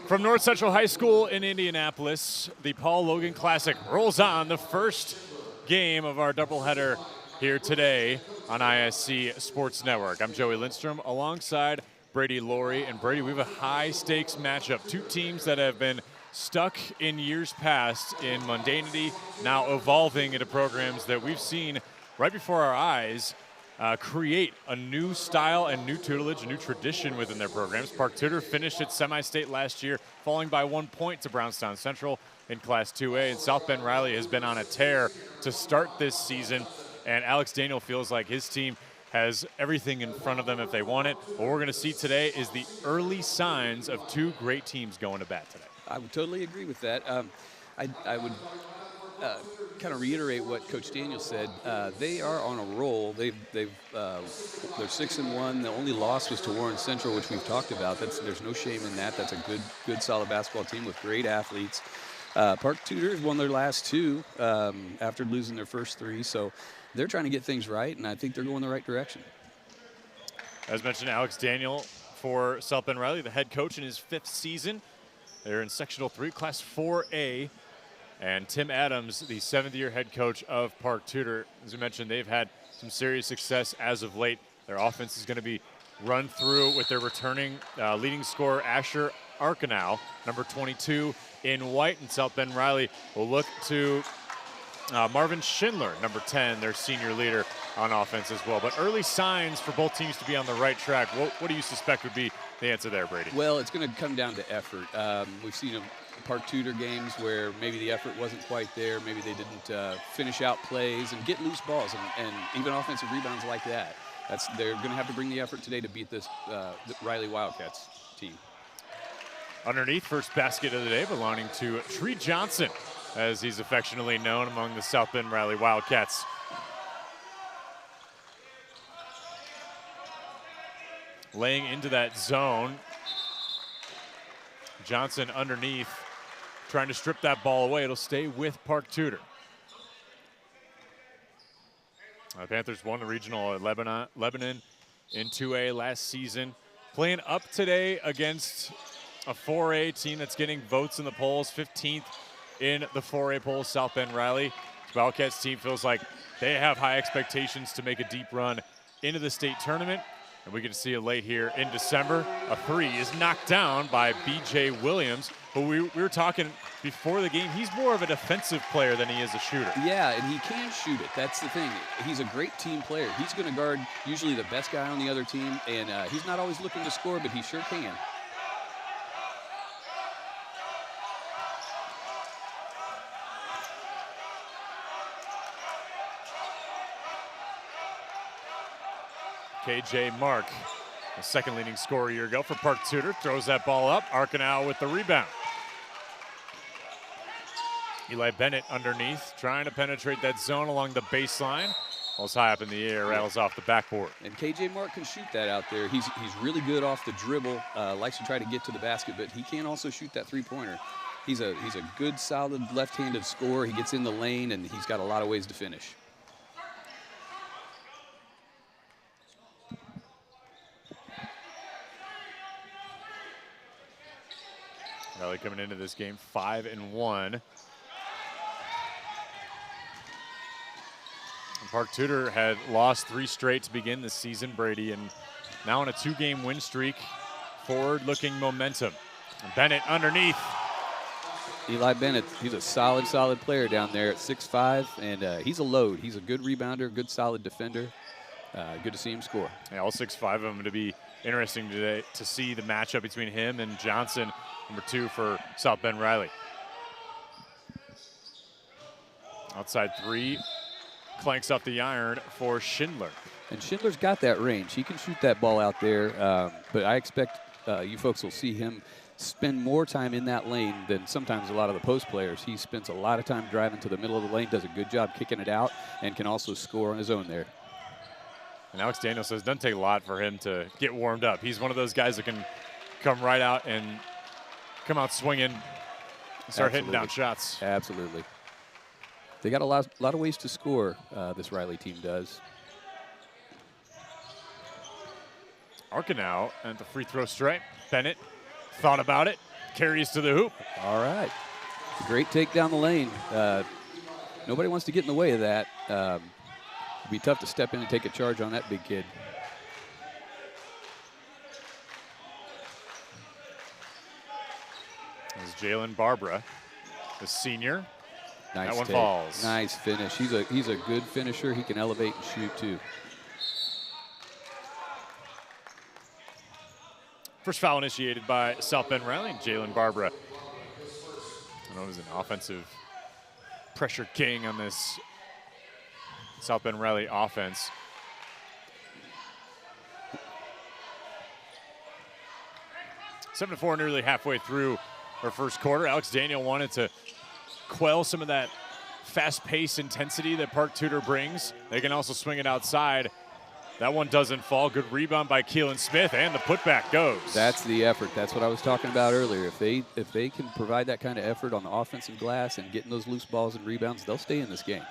From North Central High School in Indianapolis, the Paul Logan Classic rolls on, the first game of our doubleheader here today on ISC Sports Network. I'm Joey Lindstrom alongside Brady Laurie. And Brady, we have a high-stakes matchup. Two teams that have been stuck in years past in mundanity, now evolving into programs that we've seen right before our eyes create a new style and new tutelage, a new tradition within their programs. Park Tudor finished its semi-state last year, falling by 1 point to Brownstown Central in Class 2A, and South Bend Riley has been on a tear to start this season, and Alex Daniel feels like his team has everything in front of them if they want it. What we're going to see today is the early signs of two great teams going to bat today. I would totally agree with that. I would kind of reiterate what Coach Daniel said. They are on a roll. They're 6-1. The only loss was to Warren Central, which we've talked about. There's no shame in that. That's a good, solid basketball team with great athletes. Park Tudor has won their last two after losing their first three, so they're trying to get things right, and I think they're going the right direction. As mentioned, Alex Daniel for South Bend Riley, the head coach in his 5th season. They're in Sectional 3, Class 4A. And Tim Adams, the 7th-year head coach of Park Tudor. As we mentioned, they've had some serious success as of late. Their offense is going to be run through with their returning leading scorer, Asher Arkanow, number 22 in white. And South Bend Riley will look to Marvin Schindler, number 10, their senior leader on offense as well. But early signs for both teams to be on the right track. What do you suspect would be the answer there, Brady? Well, it's going to come down to effort. We've seen Park Tudor games where maybe the effort wasn't quite there. Maybe they didn't finish out plays and get loose balls, and even offensive rebounds like that. They're going to have to bring the effort today to beat this the Riley Wildcats team. Underneath, first basket of the day belonging to Tree Johnson, as he's affectionately known among the South Bend Riley Wildcats. Laying into that zone. Johnson underneath, trying to strip that ball away. It'll stay with Park Tudor. Panthers won the regional at Lebanon in 2A last season. Playing up today against a 4A team that's getting votes in the polls, 15th in the 4A polls, South Bend Riley. The Wildcats team feels like they have high expectations to make a deep run into the state tournament. And we get to see it late here in December. A three is knocked down by B.J. Williams, but we were talking before the game. He's more of a defensive player than he is a shooter. Yeah, and he can shoot it. That's the thing. He's a great team player. He's going to guard usually the best guy on the other team, and he's not always looking to score, but he sure can. KJ Mark, the second leading scorer a year ago for Park Tudor, throws that ball up. Arkanow with the rebound. Eli Bennett underneath, trying to penetrate that zone along the baseline. Ball's high up in the air, rattles off the backboard. And KJ Mark can shoot that out there. He's really good off the dribble, likes to try to get to the basket, but he can also shoot that three-pointer. He's a good, solid left-handed scorer. He gets in the lane, and he's got a lot of ways to finish. Riley coming into this game 5-1. Park Tudor had lost 3 straight to begin the season, Brady, and now on a 2-game win streak. Forward-looking momentum. And Bennett underneath. Eli Bennett, he's a solid player down there at 6'5", and he's a load. He's a good rebounder, good solid defender. Good to see him score. Yeah, all 6'5" of them to be interesting today to see the matchup between him and Johnson, number 2 for South Bend Riley. Outside 3, clanks off the iron for Schindler. And Schindler's got that range. He can shoot that ball out there, but I expect you folks will see him spend more time in that lane than sometimes a lot of the post players. He spends a lot of time driving to the middle of the lane, does a good job kicking it out, and can also score on his own there. And Alex Daniel says it doesn't take a lot for him to get warmed up. He's one of those guys that can come right out and come out swinging and start hitting down shots. Absolutely. They got a lot of ways to score, this Riley team does. Arkanow at the free throw stripe. Bennett thought about it, carries to the hoop. All right. Great take down the lane. Nobody wants to get in the way of that. It'd be tough to step in and take a charge on that big kid. There's Jalen Barbara, the senior. Nice that one take. falls. Nice finish. He's a good finisher. He can elevate and shoot too. First foul initiated by South Bend Riley and Jalen Barbara. I know he's an offensive pressure king on this South Bend Riley offense. 7-4, nearly halfway through our first quarter. Alex Daniel wanted to quell some of that fast-paced intensity that Park Tudor brings. They can also swing it outside. That one doesn't fall. Good rebound by Keelan Smith, and the putback goes. That's the effort. That's what I was talking about earlier. If they can provide that kind of effort on the offensive glass and getting those loose balls and rebounds, they'll stay in this game.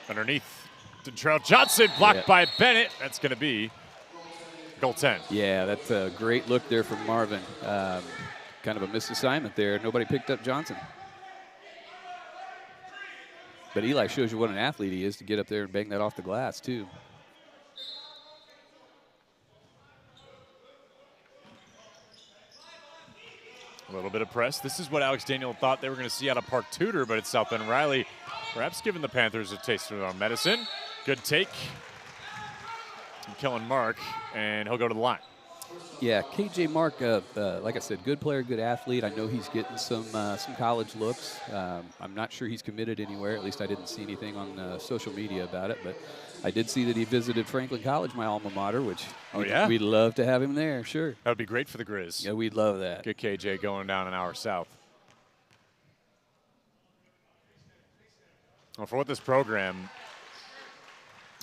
Underneath, Dentrell Johnson blocked by Bennett. That's going to be goal 10. Yeah, that's a great look there from Marvin. Kind of a missed assignment there. Nobody picked up Johnson. But Eli shows you what an athlete he is to get up there and bang that off the glass, too. A little bit of press. This is what Alex Daniel thought they were going to see out of Park Tudor, but it's South Bend Riley perhaps giving the Panthers a taste of their own medicine. Good take from Kellen Mark, and he'll go to the line. Yeah, KJ Mark, like I said, good player, good athlete. I know he's getting some college looks. I'm not sure he's committed anywhere. At least I didn't see anything on social media about it. But I did see that he visited Franklin College, my alma mater, which we'd love to have him there, sure. That would be great for the Grizz. Yeah, we'd love that. Get KJ going down an hour south. Well, for what this program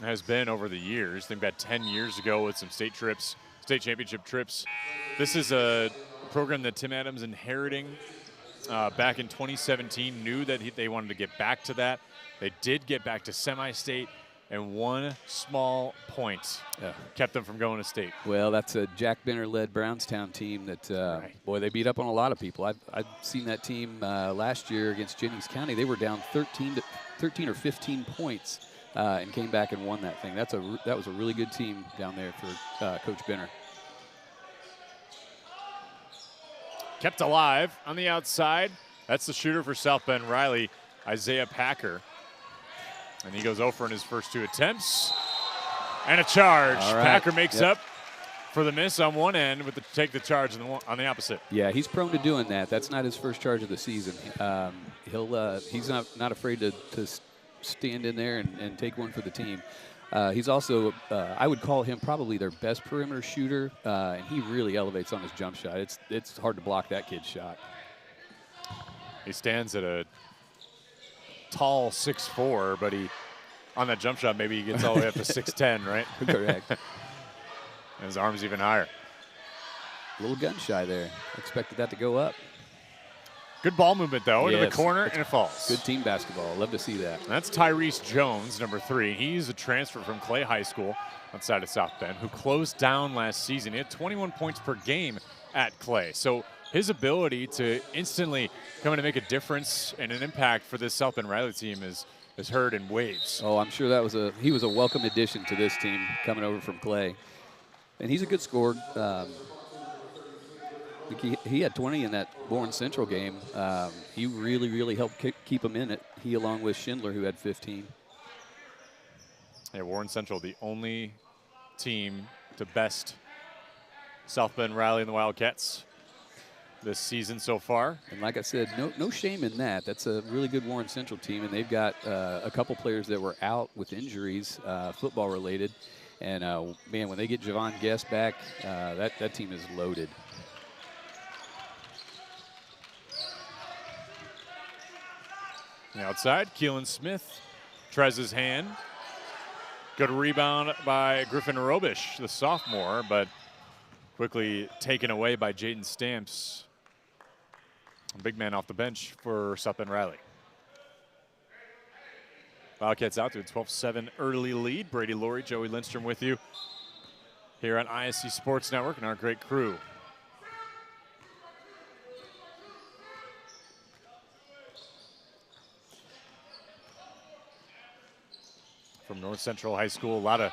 has been over the years, I think about 10 years ago with some state championship trips. This is a program that Tim Adams inheriting back in 2017, knew that they wanted to get back to that. They did get back to semi-state, and one small point kept them from going to state. Well, that's a Jack Benner-led Brownstown team that, boy, they beat up on a lot of people. I've seen that team last year against Jennings County. They were down 13 or 15 points and came back and won that thing. That was a really good team down there for Coach Benner. Kept alive on the outside. That's the shooter for South Bend Riley, Isaiah Packer. And he goes over in his first two attempts. And a charge. Right. Packer makes up for the miss on one end with take the charge on the opposite. Yeah, he's prone to doing that. That's not his first charge of the season. He's not afraid to stand in there and take one for the team. He's also, I would call him probably their best perimeter shooter, and he really elevates on his jump shot. It's hard to block that kid's shot. He stands at a tall 6'4", but on that jump shot, maybe he gets all the way up to 6'10", right? Correct. And his arm's even higher. A little gun shy there. Expected that to go up. Good ball movement, though, into the corner, and it falls. Good team basketball. Love to see that. And that's Tyrese Jones, number 3. He's a transfer from Clay High School outside of South Bend, who closed down last season. He had 21 points per game at Clay. So his ability to instantly come in and make a difference and an impact for this South Bend Riley team is heard in waves. Oh, I'm sure he was a welcome addition to this team coming over from Clay. And he's a good scorer. He had 20 in that Warren Central game. He really, really helped keep him in it. He, along with Schindler, who had 15. Yeah, Warren Central, the only team to best South Bend Riley and the Wildcats this season so far. And like I said, no shame in that. That's a really good Warren Central team, and they've got a couple players that were out with injuries, football related. And man, when they get Javon Guest back, that team is loaded. The outside, Keelan Smith tries his hand. Good rebound by Griffin Robish, the sophomore, but quickly taken away by Jaden Stamps. A big man off the bench for South Bend Riley. Wildcats out to a 12-7 early lead. Brady Laurie, Joey Lindstrom with you. here on ISC Sports Network and our great crew. From North Central High School, a lot of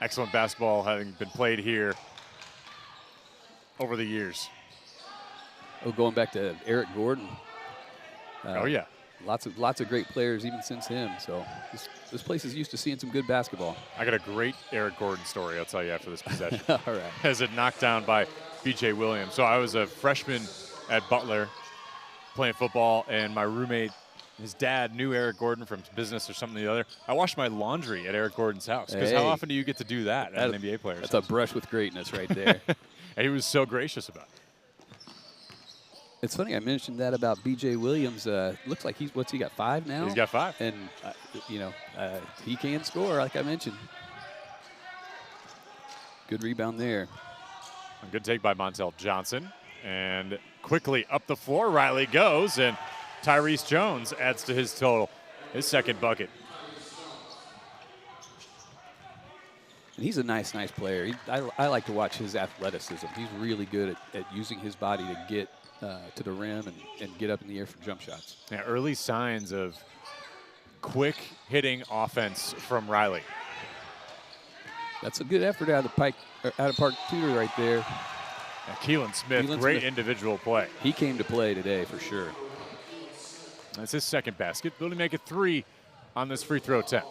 excellent basketball having been played here over the years. Oh, going back to Eric Gordon. Oh yeah, lots of great players even since him. So this place is used to seeing some good basketball. I got a great Eric Gordon story I'll tell you after this possession. All right. As it knocked down by B.J. Williams. So I was a freshman at Butler playing football, and my roommate, his dad, knew Eric Gordon from business or something or the other. I washed my laundry at Eric Gordon's house, because how often do you get to do that as an NBA player? That's a brush with greatness right there. And he was so gracious about it. It's funny I mentioned that about B.J. Williams. Looks like he got 5 now? He's got 5. And, he can score, like I mentioned. Good rebound there. A good take by Montel Johnson. And quickly up the floor, Riley goes, and Tyrese Jones adds to his total, his second bucket. And he's a nice player. I like to watch his athleticism. He's really good at using his body to get to the rim and get up in the air for jump shots. Yeah, early signs of quick hitting offense from Riley. That's a good effort out of Park Tudor right there. And Keelan Smith, great individual play. He came to play today for sure. That's his second basket. Will he make it 3 on this free throw attempt?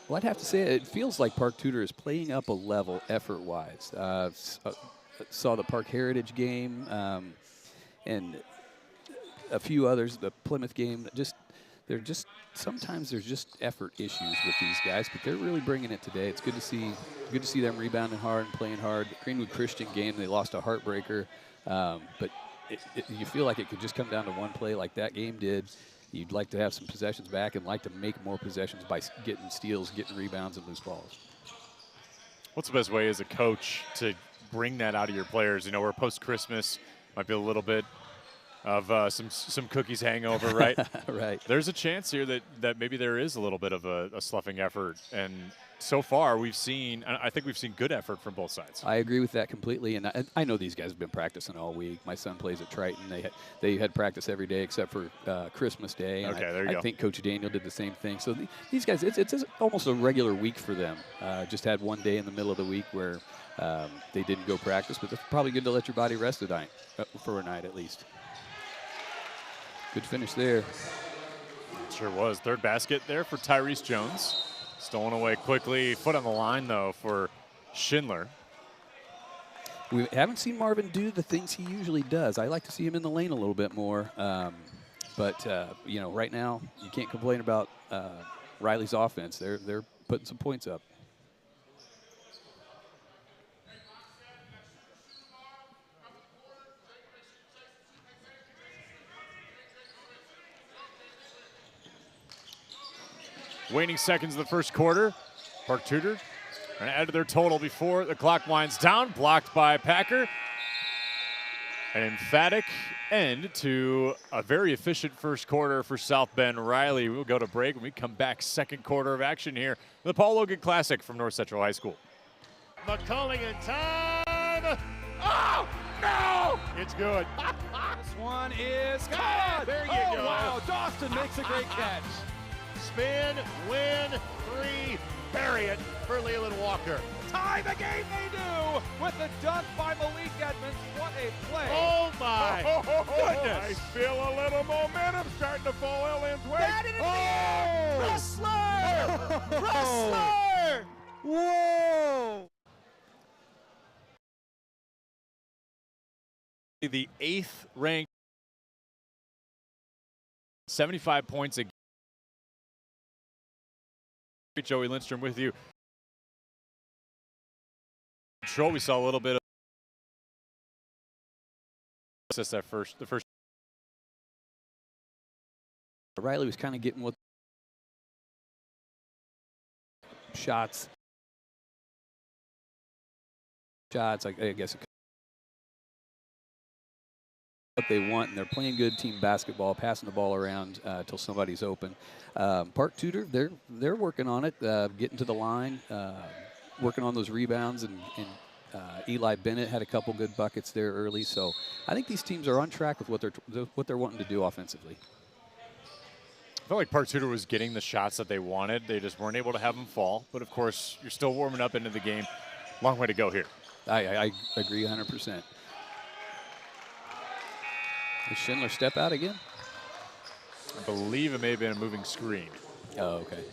Well, I'd have to say it feels like Park Tudor is playing up a level effort-wise. Saw the Park Heritage game and a few others, the Plymouth game. Sometimes there's just effort issues with these guys, but they're really bringing it today. It's good to see them rebounding hard and playing hard. The Greenwood Christian game, they lost a heartbreaker, but you feel like it could just come down to one play like that game did. You'd like to have some possessions back and like to make more possessions by getting steals, getting rebounds, and loose balls. What's the best way as a coach to bring that out of your players? You know, we're post-Christmas, might be a little bit of some cookies hangover, right? Right. There's a chance here that maybe there is a little bit of a sloughing effort, and so far I think we've seen good effort from both sides. I agree with that completely, and I know these guys have been practicing all week. My son plays at Triton. They had practice every day except for Christmas Day. And okay, there you go. I think Coach Daniel did the same thing. So these guys, it's almost a regular week for them. Just had one day in the middle of the week where they didn't go practice, but it's probably good to let your body rest tonight, for a night at least. Good finish there. Sure was. Third basket there for Tyrese Jones. Stolen away quickly. Foot on the line, though, for Schindler. We haven't seen Marvin do the things he usually does. I like to see him in the lane a little bit more. But right now, you can't complain about Riley's offense. They're putting some points up. Waning seconds of the first quarter. Park Tudor going to add to their total before the clock winds down. Blocked by Packer. An emphatic end to a very efficient first quarter for South Bend Riley. We'll go to break when we come back. Second quarter of action here. The Paul Logan Classic from North Central High School. McCulling in time. Oh, no! It's good. This one is good. There you go. Wow, Dawson makes a great catch. Spin, win, 3, bury it for Leland Walker. Tie the game they do with the dunk by Malik Edmonds. What a play. Oh, my goodness. I feel a little momentum starting to fall Ellen's way. That is Wrestler! Wrestler! Whoa! The 8th ranked, 75 points a game. Joey Lindstrom with you. Control, we saw a little bit of the first. Riley was kind of getting what shots, I guess. what they want, and they're playing good team basketball, passing the ball around till somebody's open. Park Tudor, they're working on it, getting to the line, working on those rebounds, and Eli Bennett had a couple good buckets there early. So I think these teams are on track with what they're wanting to do offensively. I felt like Park Tudor was getting the shots that they wanted. They just weren't able to have them fall. But, of course, you're still warming up into the game. Long way to go here. I agree 100%. Did Schindler step out again? I believe it may have been a moving screen. Oh, okay.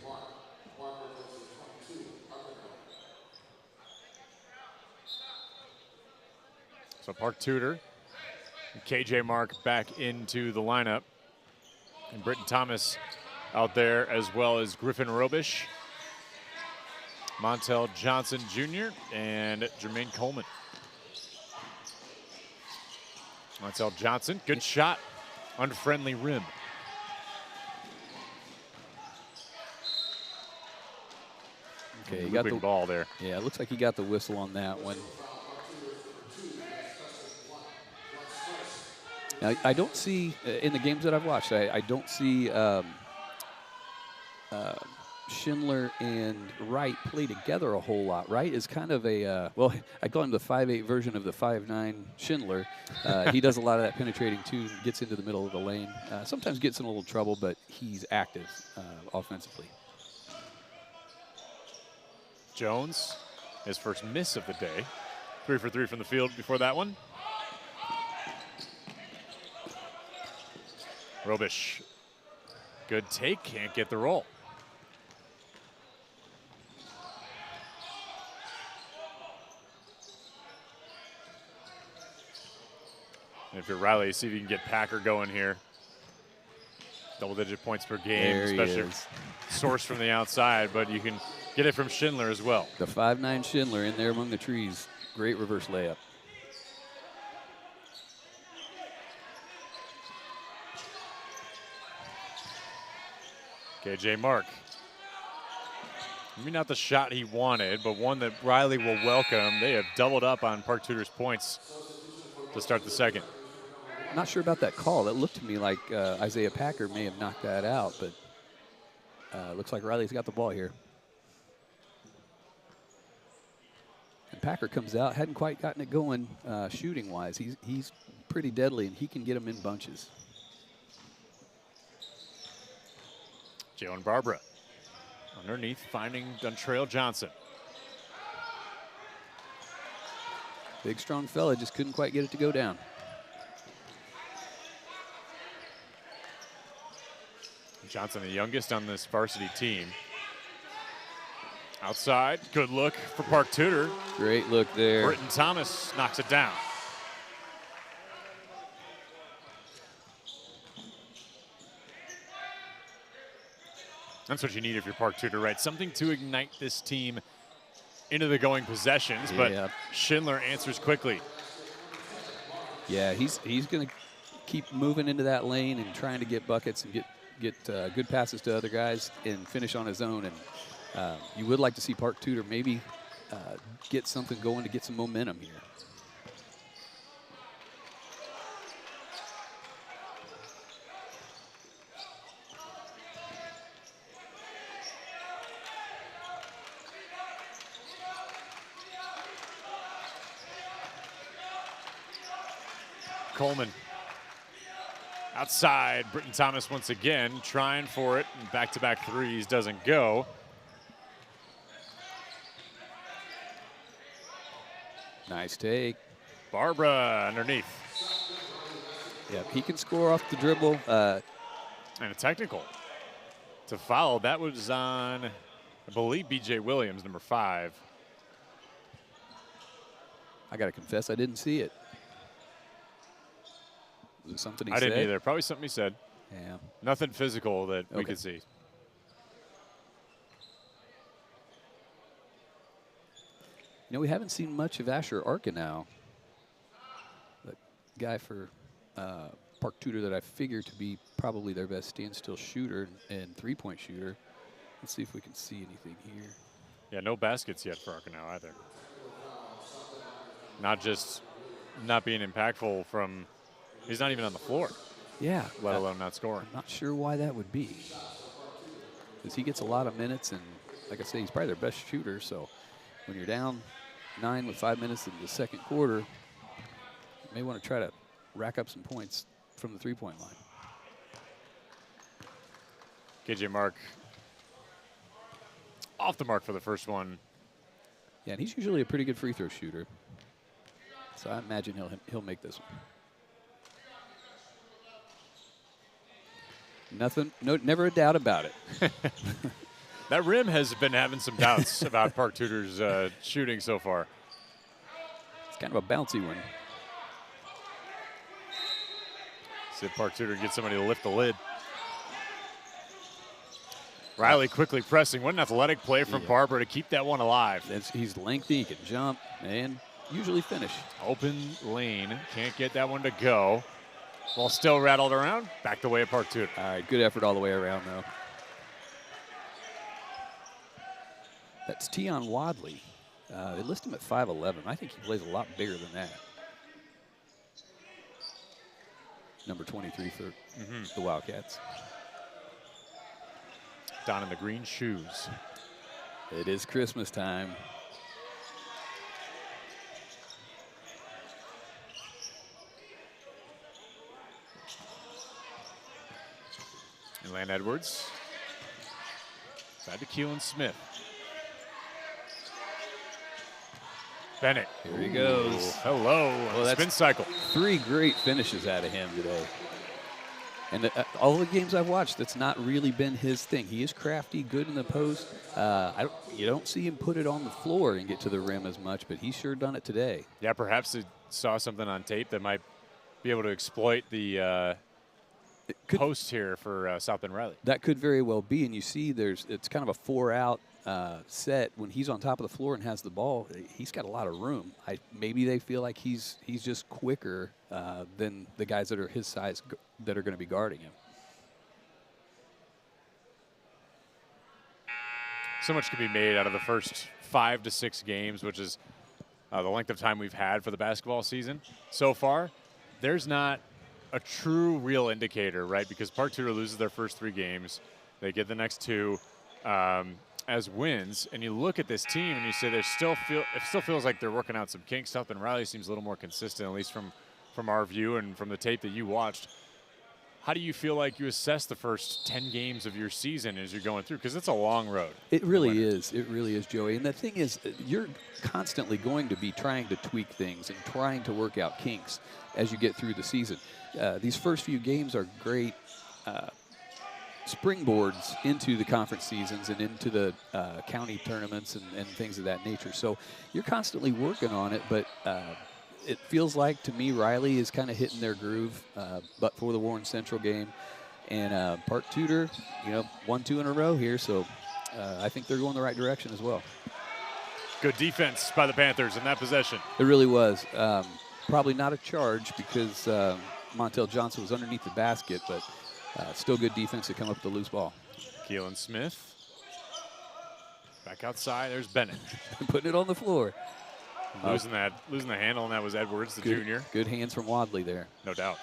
So Park Tudor, KJ Mark back into the lineup. And Britton Thomas out there, as well as Griffin Robish, Montel Johnson Jr., and Jermaine Coleman. Montel Johnson, good shot, unfriendly rim. Okay, he got the ball there. Yeah, it looks like he got the whistle on that one. Now, I don't see, in the games that I've watched, I don't see Schindler and Wright play together a whole lot. Wright is kind of a, well, I call him the 5'8" version of the 5'9" Schindler. He does a lot of that penetrating too, gets into the middle of the lane. Sometimes gets in a little trouble, but he's active offensively. Jones, his first miss of the day. 3 for 3 from the field before that one. Robish, good take, can't get the roll. And if you're Riley, see if you can get Packer going here. Double-digit points per game, especially sourced from the outside, but you can get it from Schindler as well. The 5'9" Schindler in there among the trees. Great reverse layup. KJ Mark. Maybe not the shot he wanted, but one that Riley will welcome. They have doubled up on Park Tudor's points to start the second. Not sure about that call. That looked to me like Isaiah Packer may have knocked that out, but looks like Riley's got the ball here. And Packer comes out, hadn't quite gotten it going shooting-wise. He's pretty deadly, and he can get them in bunches. Joe and Barbara underneath, finding Dontrell Johnson. Big, strong fella, just couldn't quite get it to go down. Johnson, the youngest on this varsity team. Outside, good look for Park Tudor. Great look there. Britton Thomas knocks it down. That's what you need if you're Park Tudor, right? Something to ignite this team into the going possessions, but Schindler answers quickly. Yeah, he's going to keep moving into that lane and trying to get buckets and get good passes to other guys and finish on his own. And you would like to see Park Tudor maybe get something going to get some momentum here. Coleman outside. Britton Thomas once again trying for it. And back-to-back threes doesn't go. Nice take. Barbara underneath. Yep, he can score off the dribble. And a technical to foul. That was on, I believe, B.J. Williams, number 5. I got to confess, I didn't see it. Was it something he said? I didn't either. Probably something he said. Yeah. Nothing physical that we could see. You know, we haven't seen much of Asher Arkenau, the guy for Park Tudor that I figure to be probably their best standstill shooter and three-point shooter. Let's see if we can see anything here. Yeah, no baskets yet for Arkenau either. Not just not being impactful from He's not even on the floor, Yeah. let alone not scoring. I'm not sure why that would be. Because he gets a lot of minutes, and like I say, he's probably their best shooter. So when you're down 9 with 5 minutes in the second quarter, you may want to try to rack up some points from the three-point line. KJ Mark off the mark for the first one. Yeah, and he's usually a pretty good free throw shooter. So I imagine he'll make this one. Never a doubt about it. That rim has been having some doubts about Park Tudor's shooting so far. It's kind of a bouncy one. See if Park Tudor gets somebody to lift the lid. Riley quickly pressing. What an athletic play from Barber to keep that one alive. He's lengthy, he can jump, and usually finish. Open lane, can't get that one to go. Ball still rattled around, back the way of Park Tudor. All right, good effort all the way around, though. That's Tion Wadley. They list him at 5'11". I think he plays a lot bigger than that. Number 23 for the Wildcats. Down in the green shoes. It is Christmas time. Elan Edwards. Side to Keelan Smith. Bennett. Here he goes. Hello. Well, Spin cycle. 3 great finishes out of him today. And all the games I've watched, that's not really been his thing. He is crafty, good in the post. You don't see him put it on the floor and get to the rim as much, but he's sure done it today. Yeah, perhaps they saw something on tape that might be able to exploit the post here for South Bend Riley. That could very well be, and you see it's kind of a 4-out set. When he's on top of the floor and has the ball, he's got a lot of room. Maybe they feel like he's just quicker than the guys that are his size that are going to be guarding him. So much can be made out of the first 5 to 6 games, which is the length of time we've had for the basketball season so far. There's not a true real indicator, right? Because Park Tudor loses their first 3 games. They get the next 2 as wins. And you look at this team and you say it still feels like they're working out some kinks. South Bend Riley seems a little more consistent, at least from our view and from the tape that you watched. How do you feel like you assess the first 10 games of your season as you're going through? Because it's a long road. It really is. It really is, Joey. And the thing is, you're constantly going to be trying to tweak things and trying to work out kinks as you get through the season. These first few games are great springboards into the conference seasons and into the county tournaments and things of that nature. So you're constantly working on it, but it feels like, to me, Riley is kind of hitting their groove, but for the Warren Central game. And Park Tudor, 1-2 in a row here, so I think they're going the right direction as well. Good defense by the Panthers in that possession. It really was. Probably not a charge because Montel Johnson was underneath the basket, but still good defense to come up with the loose ball. Keelan Smith. Back outside, there's Bennett. Putting it on the floor. Losing the handle, and that was Edwards, the junior. Good hands from Wadley there. No doubt.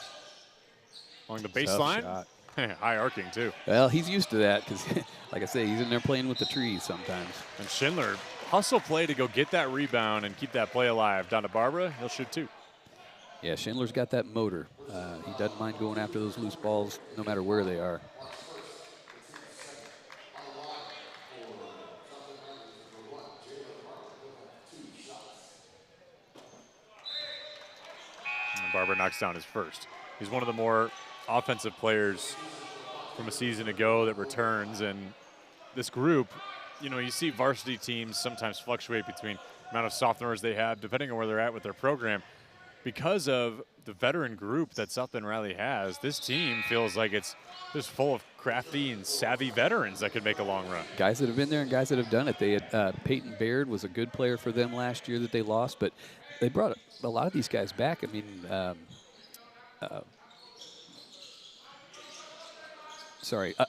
Along the baseline. High arcing, too. Well, he's used to that because, like I say, he's in there playing with the trees sometimes. And Schindler, hustle play to go get that rebound and keep that play alive. Down to Barbara, he'll shoot 2. Yeah, Schindler's got that motor. He doesn't mind going after those loose balls no matter where they are. And Barber knocks down his first. He's one of the more offensive players from a season ago that returns. And this group, you see varsity teams sometimes fluctuate between the amount of sophomores they have, depending on where they're at with their program. Because of the veteran group that South Bend Riley has, this team feels like it's just full of crafty and savvy veterans that could make a long run. Guys that have been there and guys that have done it. They had Peyton Baird was a good player for them last year that they lost, but they brought a lot of these guys back. I mean,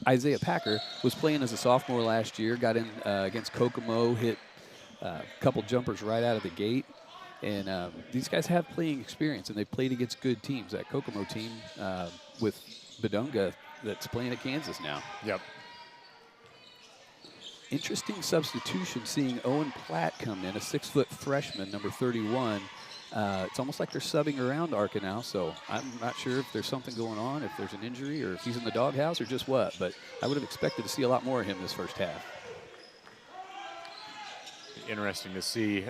Isaiah Packer was playing as a sophomore last year, got in against Kokomo, hit a couple jumpers right out of the gate. And these guys have playing experience, and they've played against good teams. That Kokomo team with Bedunga that's playing at Kansas now. Yep. Interesting substitution seeing Owen Platt come in, a 6-foot freshman, number 31. It's almost like they're subbing around Arca now, so I'm not sure if there's something going on, if there's an injury, or if he's in the doghouse, or just what. But I would have expected to see a lot more of him this first half. Interesting to see.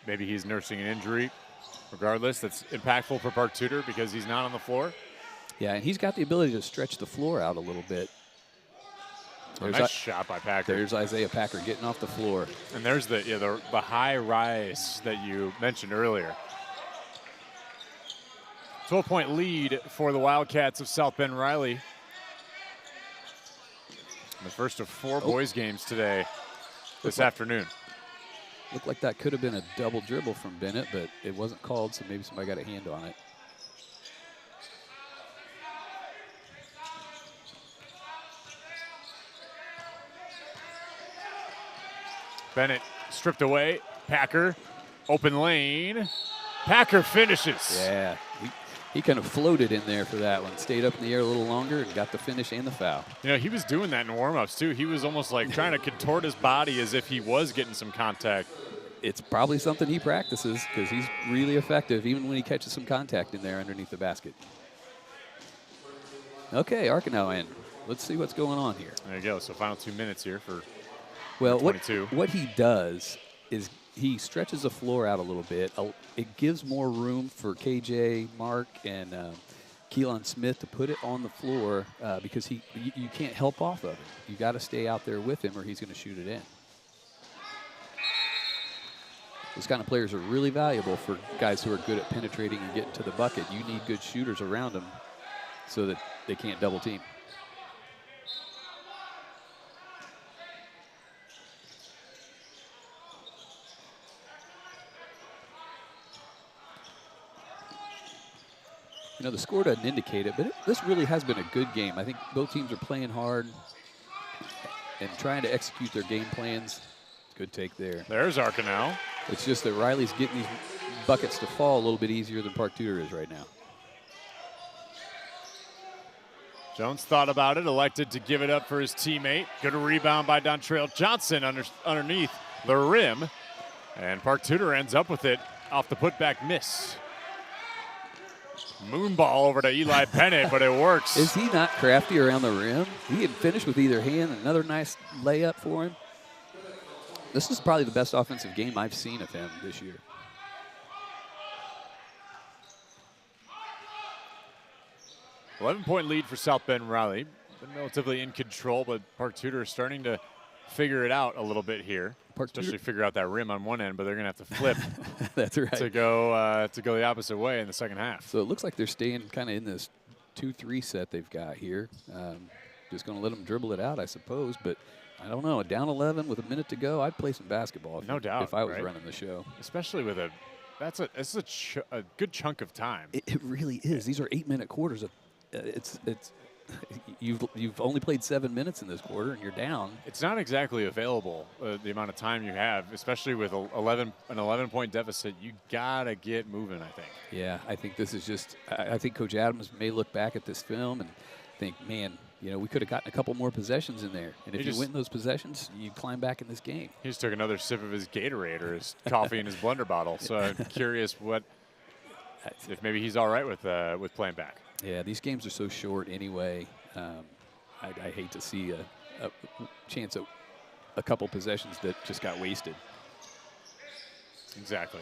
Maybe he's nursing an injury. Regardless, that's impactful for Park Tudor because he's not on the floor. Yeah, and he's got the ability to stretch the floor out a little bit. Nice shot by Packer. There's Isaiah Packer getting off the floor. And there's the high rise that you mentioned earlier. 12-point lead for the Wildcats of South Bend Riley. The first of 4 boys games today, this afternoon. Looked like that could have been a double dribble from Bennett, but it wasn't called, so maybe somebody got a hand on it. Bennett stripped away. Packer, open lane. Packer finishes. Yeah, he kind of floated in there for that one. Stayed up in the air a little longer and got the finish and the foul. You know, he was doing that in warm-ups, too. He was almost like trying to contort his body as if he was getting some contact. It's probably something he practices because he's really effective even when he catches some contact in there underneath the basket. Okay, Arca now in. Let's see what's going on here. There you go. So final 2 minutes here for Well, 22. what he does is he stretches the floor out a little bit. It gives more room for KJ, Mark, and Keelan Smith to put it on the floor because you can't help off of it. You got to stay out there with him or he's going to shoot it in. Those kind of players are really valuable for guys who are good at penetrating and getting to the bucket. You need good shooters around them so that they can't double team. You know, the score doesn't indicate it, but this really has been a good game. I think both teams are playing hard and trying to execute their game plans. Good take there. There's Arca now. It's just that Riley's getting these buckets to fall a little bit easier than Park Tudor is right now. Jones thought about it, elected to give it up for his teammate. Good rebound by Dontrell Johnson underneath the rim. And Park Tudor ends up with it off the putback miss. Moonball over to Eli Bennett, but it works. Is he not crafty around the rim? He had finished with either hand. Another nice layup for him. This is probably the best offensive game I've seen of him this year. $11-point lead for South Bend Riley. Been relatively in control, but Park Tudor is starting to figure it out a little bit here. Especially figure out that rim on one end, but they're going to have to flip. That's right. To go the opposite way in the second half. So it looks like they're staying kind of in this 2-3 set they've got here. Just going to let them dribble it out, I suppose. But I don't know. Down 11 with a minute to go, I'd play some basketball. No doubt. If I was running the show. Especially with a good chunk of time. It really is. These are 8-minute quarters. You've only played 7 minutes in this quarter, and you're down. It's not exactly available, the amount of time you have, especially with an 11-point deficit. You got to get moving, I think. Yeah, I think this is just – I think Coach Adams may look back at this film and think, man, you know, we could have gotten a couple more possessions in there. And if you win those possessions, you climb back in this game. He just took another sip of his Gatorade or his coffee in his blender bottle. So I'm curious if maybe he's all right with playing back. Yeah, these games are so short anyway. I hate to see a chance at a couple possessions that just got wasted. Exactly.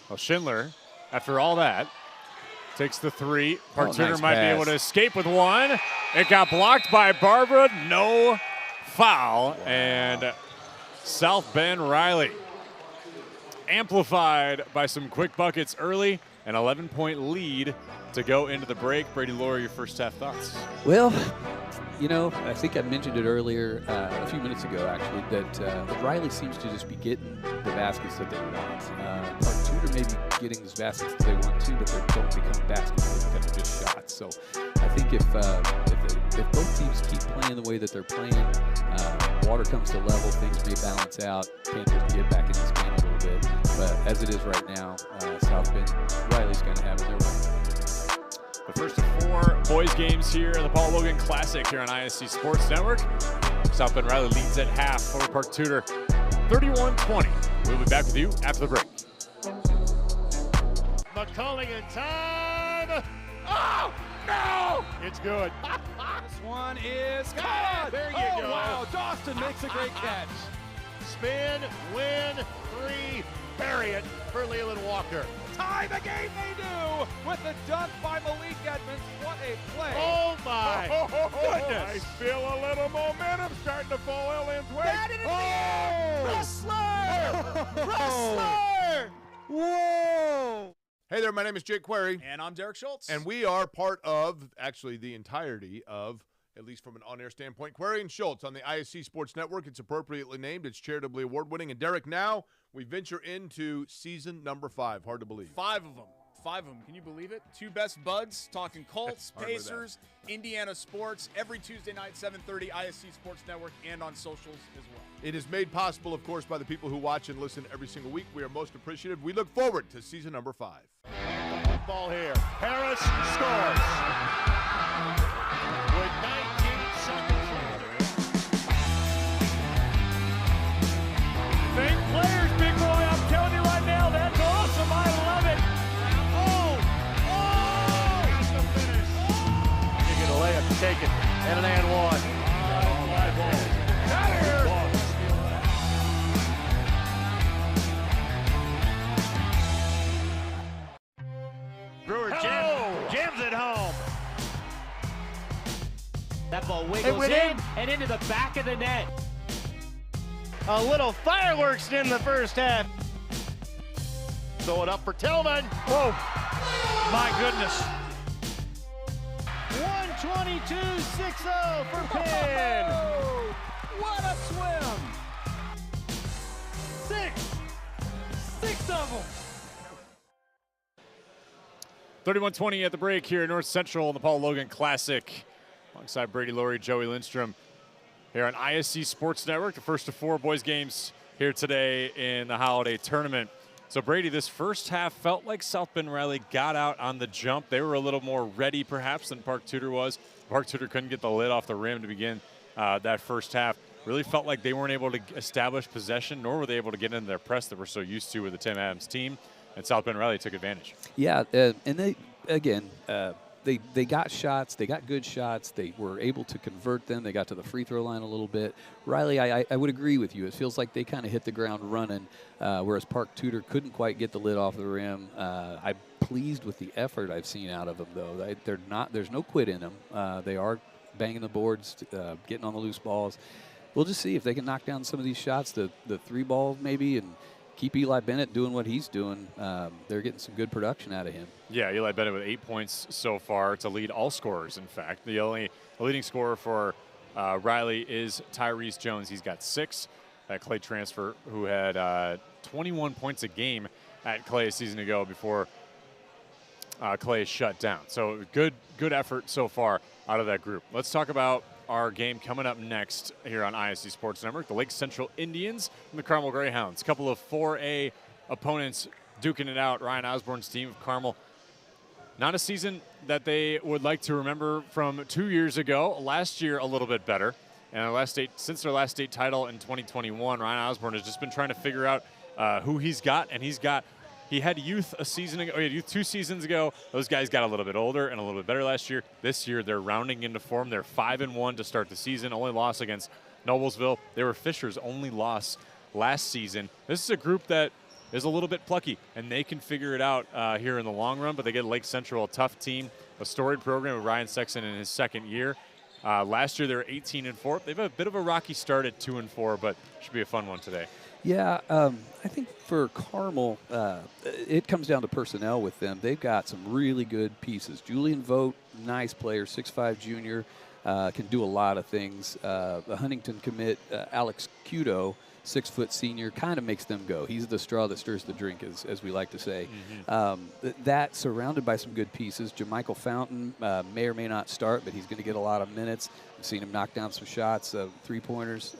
Well, Schindler, after all that, takes the three. Park Tudor might be able to escape with one. It got blocked by Barbara. No foul. Wow. And South Bend Riley amplified by some quick buckets early. An 11-point lead to go into the break. Brady Laura, your first half thoughts? Well, you know, I think I mentioned it earlier, a few minutes ago, actually, that Riley seems to just be getting the baskets that they want. Park Tudor may be getting those baskets that they want too, but they don't become baskets. They become just shots. So I think if both teams keep playing the way that they're playing, water comes to level, things may balance out. Panthers get back in this game a little bit. But as it is right now, South Bend, Riley's going to have it their way. The first of 4 boys games here at the Paul Loggan Classic here on ISC Sports Network. South Bend Riley leads at half over Park Tudor, 31-20. We'll be back with you after the break. McCulling in time. Oh, no! It's good. This one is Ah, caught. there you oh, go. wow, Dawson makes a great catch. Spin, win, 3, bury it for Leland Walker. Tie the game they do with the dunk by Malik Edmonds. What a play. Oh, my goodness. I feel a little momentum starting to fall Ellen's way. That is Wrestler! Wrestler! Whoa! Hey there, my name is Jake Query. And I'm Derek Schultz. And we are part of, actually, the entirety of, at least from an on-air standpoint, Query and Schultz on the ISC Sports Network. It's appropriately named. It's charitably award-winning. And Derek, now we venture into season number 5. Hard to believe. 5 of them. 5 of them. Can you believe it? 2 best buds talking Colts, Hard to believe Pacers, Indiana sports every Tuesday night, 7:30, ISC Sports Network, and on socials as well. It is made possible, of course, by the people who watch and listen every single week. We are most appreciative. We look forward to season number 5. Ball here. Harris scores. With 19 seconds left. Fake players, big boy. I'm telling you right now, that's awesome. I love it. Oh! That's the finish. You get a layup, take it, and an and one. Out of here. Brewer jams it home. That ball wiggles in and into the back of the net. A little fireworks in the first half. Throw it up for Tillman. Whoa, my goodness. 122-6-0 for Penn. What a swim. 6 of them. 31-20 at the break here at North Central in the Paul Loggan Classic. Alongside Brady Laurie, Joey Lindstrom here on ISC Sports Network. The first of 4 boys games here today in the holiday tournament. So Brady, this first half felt like South Bend Riley got out on the jump. They were a little more ready perhaps than Park Tudor was. Park Tudor couldn't get the lid off the rim to begin that first half. Really felt like they weren't able to establish possession, nor were they able to get into their press that we're so used to with the Tim Adams team. And South Bend Riley took advantage. Yeah, and they, again, they got shots. They got good shots. They were able to convert them. They got to the free throw line a little bit. Riley, I would agree with you. It feels like they kind of hit the ground running, whereas Park Tudor couldn't quite get the lid off the rim. I'm pleased with the effort I've seen out of them, though. There's no quit in them. They are banging the boards, getting on the loose balls. We'll just see if they can knock down some of these shots, the 3 ball maybe, and keep Eli Bennett doing what he's doing. They're getting some good production out of him. Yeah, Eli Bennett with 8 points so far to lead all scorers, in fact. The leading scorer for Riley is Tyrese Jones. He's got 6. That Clay transfer who had 21 points a game at Clay a season ago before Clay is shut down. So good effort so far out of that group. Let's talk about our game coming up next here on ISC Sports Network. The Lake Central Indians and the Carmel Greyhounds. A couple of 4A opponents duking it out. Ryan Osborne's team of Carmel. Not a season that they would like to remember from 2 years ago. Last year, a little bit better. And since their last state title in 2021, Ryan Osborne has just been trying to figure out who he's got. And he had youth a season ago. He had youth 2 seasons ago. Those guys got a little bit older and a little bit better last year. This year, they're rounding into form. They're 5-1 to start the season. Only loss against Noblesville. They were Fisher's only loss last season. This is a group that is a little bit plucky, and they can figure it out here in the long run. But they get Lake Central, a tough team, a storied program with Ryan Sexton in his 2nd year. Last year, they were 18-4. They've a bit of a rocky start at 2-4, but should be a fun one today. Yeah, I think for Carmel, it comes down to personnel with them. They've got some really good pieces. Julian Vogt, nice player, 6'5" junior, can do a lot of things. The Huntington commit, Alex Cudo, 6-foot senior, kind of makes them go. He's the straw that stirs the drink, as we like to say. That surrounded by some good pieces. Jamichael Fountain may or may not start, but he's going to get a lot of minutes. I've seen him knock down some shots, 3-pointers.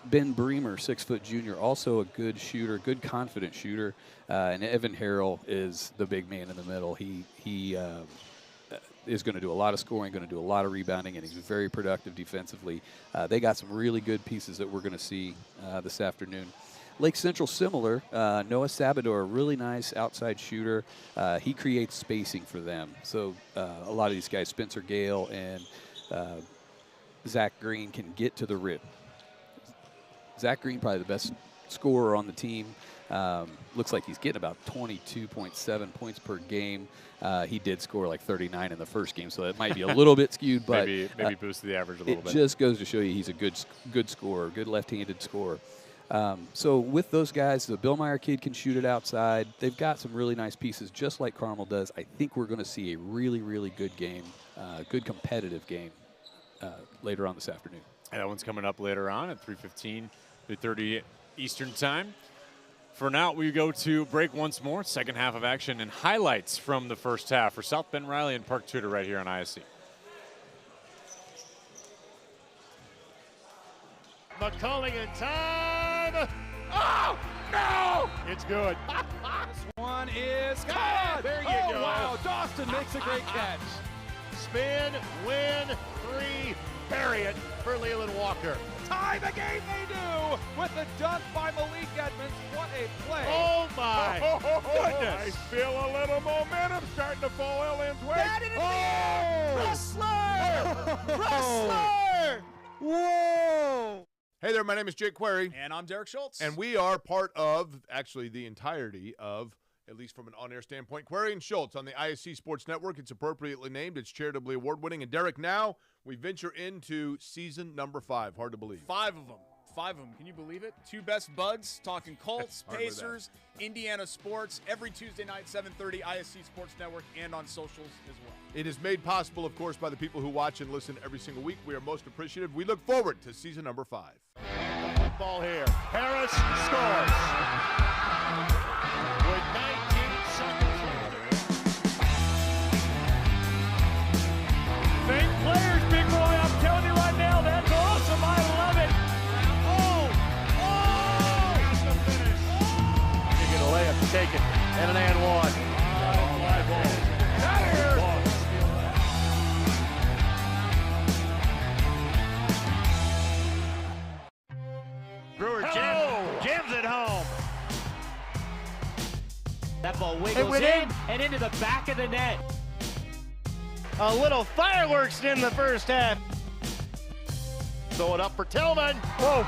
Ben Bremer, 6-foot junior, also a good shooter, good confident shooter. And Evan Harrell is the big man in the middle. He is going to do a lot of scoring, going to do a lot of rebounding, and he's very productive defensively. They got some really good pieces that we're going to see this afternoon. Lake Central, similar. Noah Sabador, a really nice outside shooter. He creates spacing for them. So a lot of these guys, Spencer Gale and Zach Green, can get to the rim. Zach Green, probably the best scorer on the team. Looks like he's getting about 22.7 points per game. He did score like 39 in the first game, so that might be a little bit skewed, but maybe boosted the average a little bit. It just goes to show you he's a good scorer, good left-handed scorer. So with those guys, the Billmeyer kid can shoot it outside. They've got some really nice pieces, just like Carmel does. I think we're going to see a really, really good game, good competitive game later on this afternoon. And that one's coming up later on at 3:15, 3:30 Eastern Time. For now, we go to break once more. Second half of action and highlights from the first half for South Bend Riley and Park Tudor right here on ISC. McCulling in time. Oh, no! It's good. This one is caught. There you go. Wow, Dawson makes a great catch. Spin, win, three, bury it for Leland Walker. Tie the game they do with the dunk by Malik Edmonds. What a play. Oh, my goodness. I feel a little momentum starting to fall Ellen's way. Wrestler! Whoa! Hey there, my name is Jake Query. And I'm Derek Schultz. And we are part of, actually the entirety of, at least from an on-air standpoint, Query and Schultz on the ISC Sports Network. It's appropriately named. It's charitably award-winning. And Derek, now we venture into season number 5. Hard to believe. 5 of them. 5 of them. Can you believe it? 2 best buds talking Colts, Pacers, Indiana sports every Tuesday night, 7:30, ISC Sports Network, and on socials as well. It is made possible, of course, by the people who watch and listen every single week. We are most appreciative. We look forward to season number 5. Ball here. Harris scores. With 19 seconds left. Fake players, big boy. I'm telling you right now, that's awesome. I love it. That's the finish. You get a layup, take it, and an and one. Fly ball. Out of here. Brewer jams it home. That ball wiggles in and into the back of the net. A little fireworks in the first half. Throw it up for Tillman. Oh,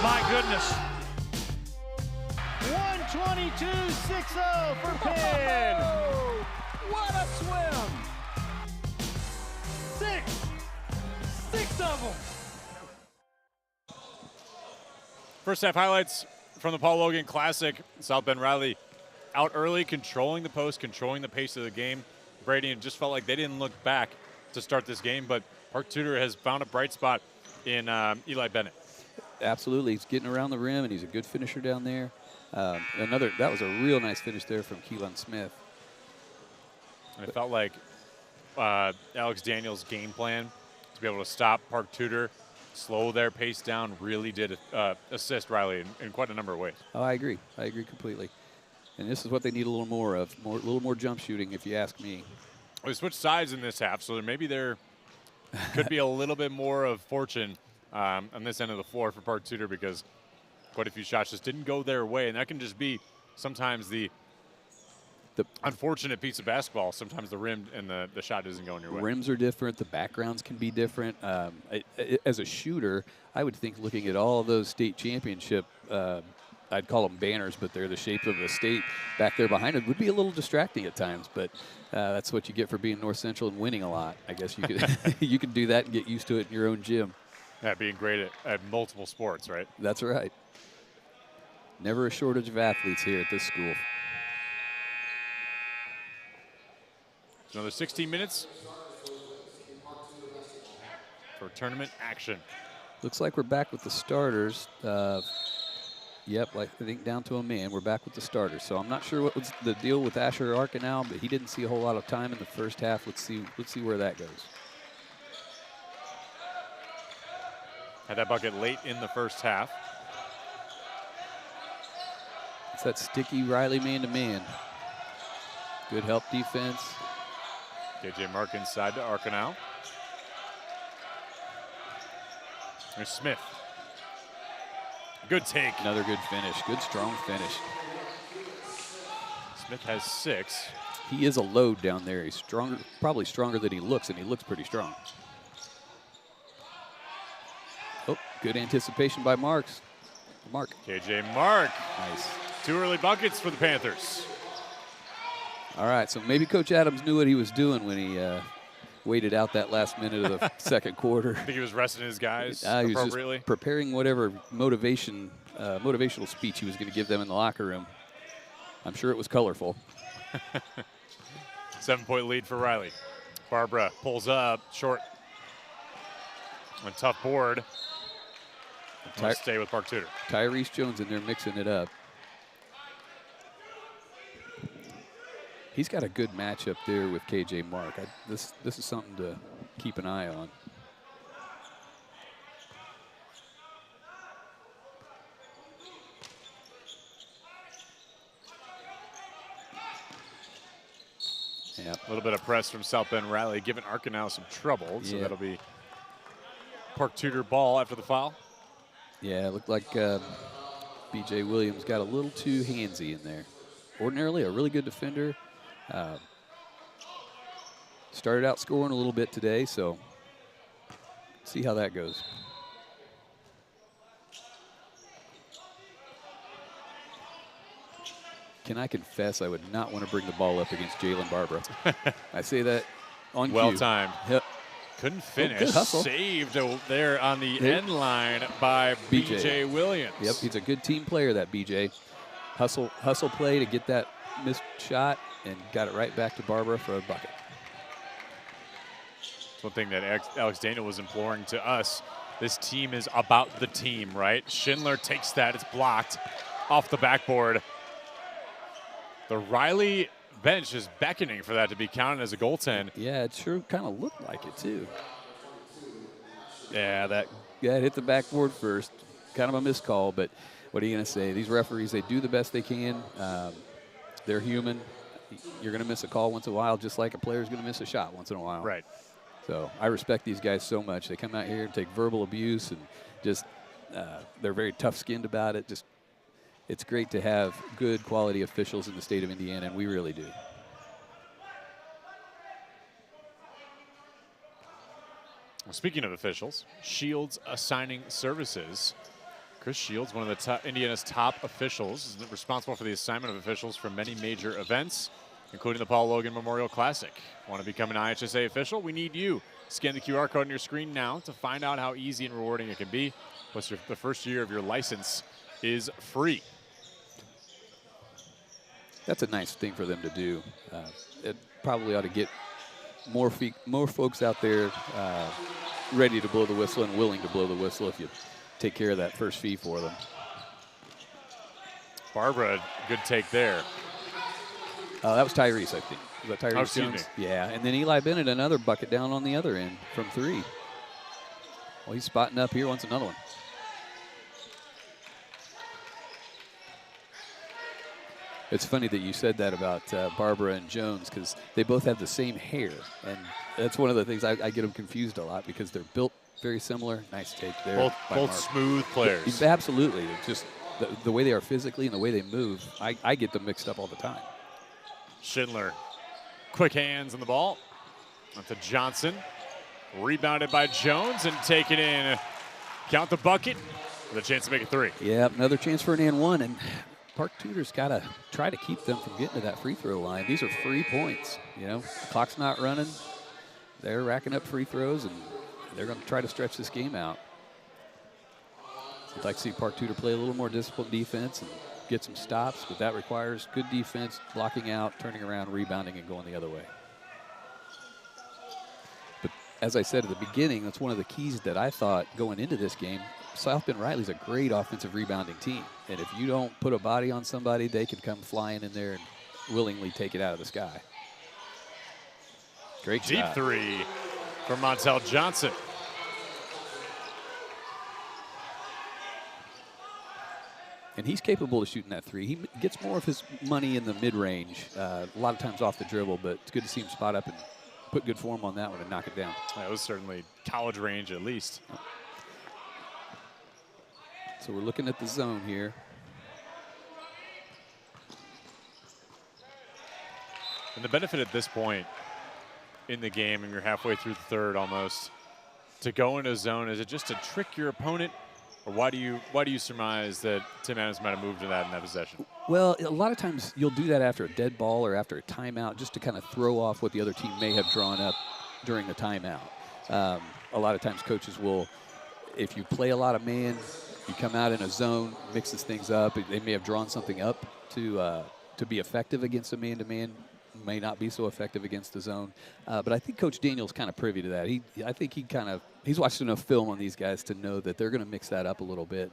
my goodness. 122-6-0 for Penn. What a swim! 6 of them. First half highlights from the Paul Logan Classic. South Bend Riley out early, controlling the post, controlling the pace of the game. Brady, and just felt like they didn't look back to start this game, but Park Tudor has found a bright spot in Eli Bennett. Absolutely. He's getting around the rim, and he's a good finisher down there. That was a real nice finish there from Keelan Smith. And it felt like Alex Daniels' game plan to be able to stop Park Tudor, slow their pace down, really did assist Riley in quite a number of ways. Oh, I agree. I agree completely. And this is what they need a little more of, a little more jump shooting, if you ask me. We switched sides in this half, so maybe there could be a little bit more of fortune on this end of the floor for Park Tudor, because quite a few shots just didn't go their way, and that can just be sometimes the unfortunate piece of basketball. Sometimes the rim and the shot isn't going your way. Rims are different. The backgrounds can be different. As a shooter, I would think looking at all of those state championship, I'd call them banners, but they're the shape of the state back there behind it, would be a little distracting at times. But that's what you get for being North Central and winning a lot. I guess you could you can do that and get used to it in your own gym. Yeah, being great at multiple sports, right? That's right. Never a shortage of athletes here at this school. Another 16 minutes for tournament action. Looks like we're back with the starters. Yep, I think down to a man. We're back with the starters. So I'm not sure what was the deal with Asher Arkanal, but he didn't see a whole lot of time in the first half. Let's see where that goes. Had that bucket late in the first half. It's that sticky Riley man-to-man. Good help defense. KJ Mark inside to Arcanal. There's Smith. Good take. Another good finish. Good, strong finish. Smith has 6. He is a load down there. He's stronger, probably stronger than he looks, and he looks pretty strong. Oh, good anticipation by Mark. KJ Mark. Nice. 2 early buckets for the Panthers. All right, so maybe Coach Adams knew what he was doing when he waited out that last minute of the second quarter. I think he was resting his guys He was appropriately. just preparing whatever motivational speech he was going to give them in the locker room. I'm sure it was colorful. 7-point lead for Riley. Barbara pulls up, short. A tough board. Stay with Park Tudor. Tyrese Jones in there mixing it up. He's got a good matchup there with KJ Mark. This is something to keep an eye on. Yeah, a little bit of press from South Bend Riley, giving Arcanal some trouble. So that'll be Park Tudor ball after the foul. Yeah, it looked like B.J. Williams got a little too handsy in there. Ordinarily a really good defender. Started out scoring a little bit today, so see how that goes. Can I confess I would not want to bring the ball up against Jalen Barbara. I say that on well cue. timed. Yep. Couldn't finish. Good hustle. Saved there on the end line by B.J. Williams. Yep, he's a good team player, that B.J. Hustle play to get that missed shot and got it right back to Barbara for a bucket. It's one thing that Alex Daniel was imploring to us. This team is about the team, right? Schindler takes that. It's blocked off the backboard. The Riley bench is beckoning for that to be counted as a goaltend. Yeah, it sure kind of looked like it, too. Yeah, it hit the backboard first. Kind of a missed call, but what are you going to say? These referees, they do the best they can. They're human. You're going to miss a call once in a while, just like a player's going to miss a shot once in a while. Right. So I respect these guys so much. They come out here and take verbal abuse, and just they're very tough-skinned about it. Just it's great to have good quality officials in the state of Indiana, and we really do. Well, speaking of officials, Shields Assigning Services. Chris Shields, one of the Indiana's top officials, is responsible for the assignment of officials for many major events, including the Paul Logan Memorial Classic. Want to become an IHSAA official? We need you. Scan the QR code on your screen now to find out how easy and rewarding it can be. Plus, the first year of your license is free. That's a nice thing for them to do. It probably ought to get more folks out there ready to blow the whistle and willing to blow the whistle if you take care of that first fee for them. Barbara, good take there. That was Tyrese, I think. Was that Tyrese Oh, excuse Jones? me. Yeah, and then Eli Bennett, another bucket down on the other end from 3. Well, he's spotting up here, wants another one. It's funny that you said that about Barbara and Jones, because they both have the same hair. And that's one of the things I get them confused a lot, because they're built very similar. Nice take there. Both smooth players. Absolutely. It's just the way they are physically and the way they move, I get them mixed up all the time. Schindler, quick hands on the ball. Up to Johnson. Rebounded by Jones and taken in. Count the bucket with a chance to make it 3. Yeah, another chance for an and 1. And Park Tudor's got to try to keep them from getting to that free throw line. These are free points. You know, the clock's not running. They're racking up free throws, and they're going to try to stretch this game out. I'd like to see Park Tudor play a little more disciplined defense and get some stops, but that requires good defense, blocking out, turning around, rebounding, and going the other way. But as I said at the beginning, that's one of the keys that I thought going into this game. South Bend Riley's a great offensive rebounding team, and if you don't put a body on somebody, they can come flying in there and willingly take it out of the sky. Great Deep shot. 3 from Montel Johnson. and he's capable of shooting that three. He gets more of his money in the mid-range, a lot of times off the dribble, but it's good to see him spot up and put good form on that one and knock it down. That was certainly college range at least. So we're looking at the zone here. And the benefit at this point in the game, and you're halfway through the third almost, to go into a zone, is it just to trick your opponent? Or why do you surmise that Tim Adams might have moved to that in that possession? Well, a lot of times you'll do that after a dead ball or after a timeout just to kind of throw off what the other team may have drawn up during the timeout. A lot of times coaches will, if you play a lot of man, you come out in a zone, mixes things up. They may have drawn something up to be effective against a man-to-man. May not be so effective against the zone. But I think Coach Daniel's kind of privy to that. I think he's watched enough film on these guys to know that they're going to mix that up a little bit.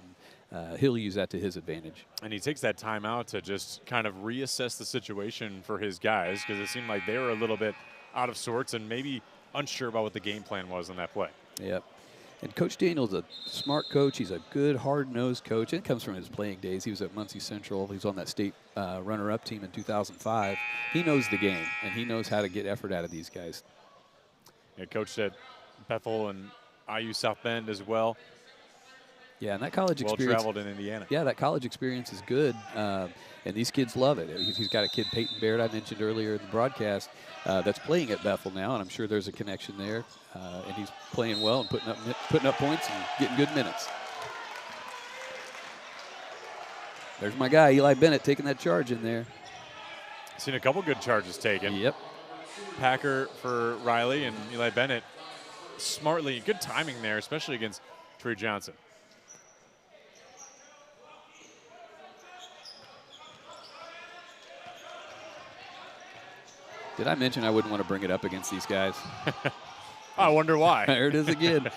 And he'll use that to his advantage. And he takes that timeout to just kind of reassess the situation for his guys, because it seemed like they were a little bit out of sorts and maybe unsure about what the game plan was on that play. Yep. And Coach Daniel's a smart coach. He's a good, hard-nosed coach. It comes from his playing days. He was at Muncie Central. He was on that state runner-up team in 2005. He knows the game, and he knows how to get effort out of these guys. Yeah, coached at Bethel and IU South Bend as well. Yeah, and that college experience. Well-traveled in Indiana. Yeah, that college experience is good, and these kids love it. He's got a kid, Peyton Baird, I mentioned earlier in the broadcast, that's playing at Bethel now, and I'm sure there's a connection there. And he's playing well and putting up points and getting good minutes. There's my guy, Eli Bennett, taking that charge in there. Seen a couple good charges taken. Yep. Packer for Riley and Eli Bennett. Smartly, good timing there, especially against Trey Johnson. Did I mention I wouldn't want to bring it up against these guys? I wonder why. There it is again.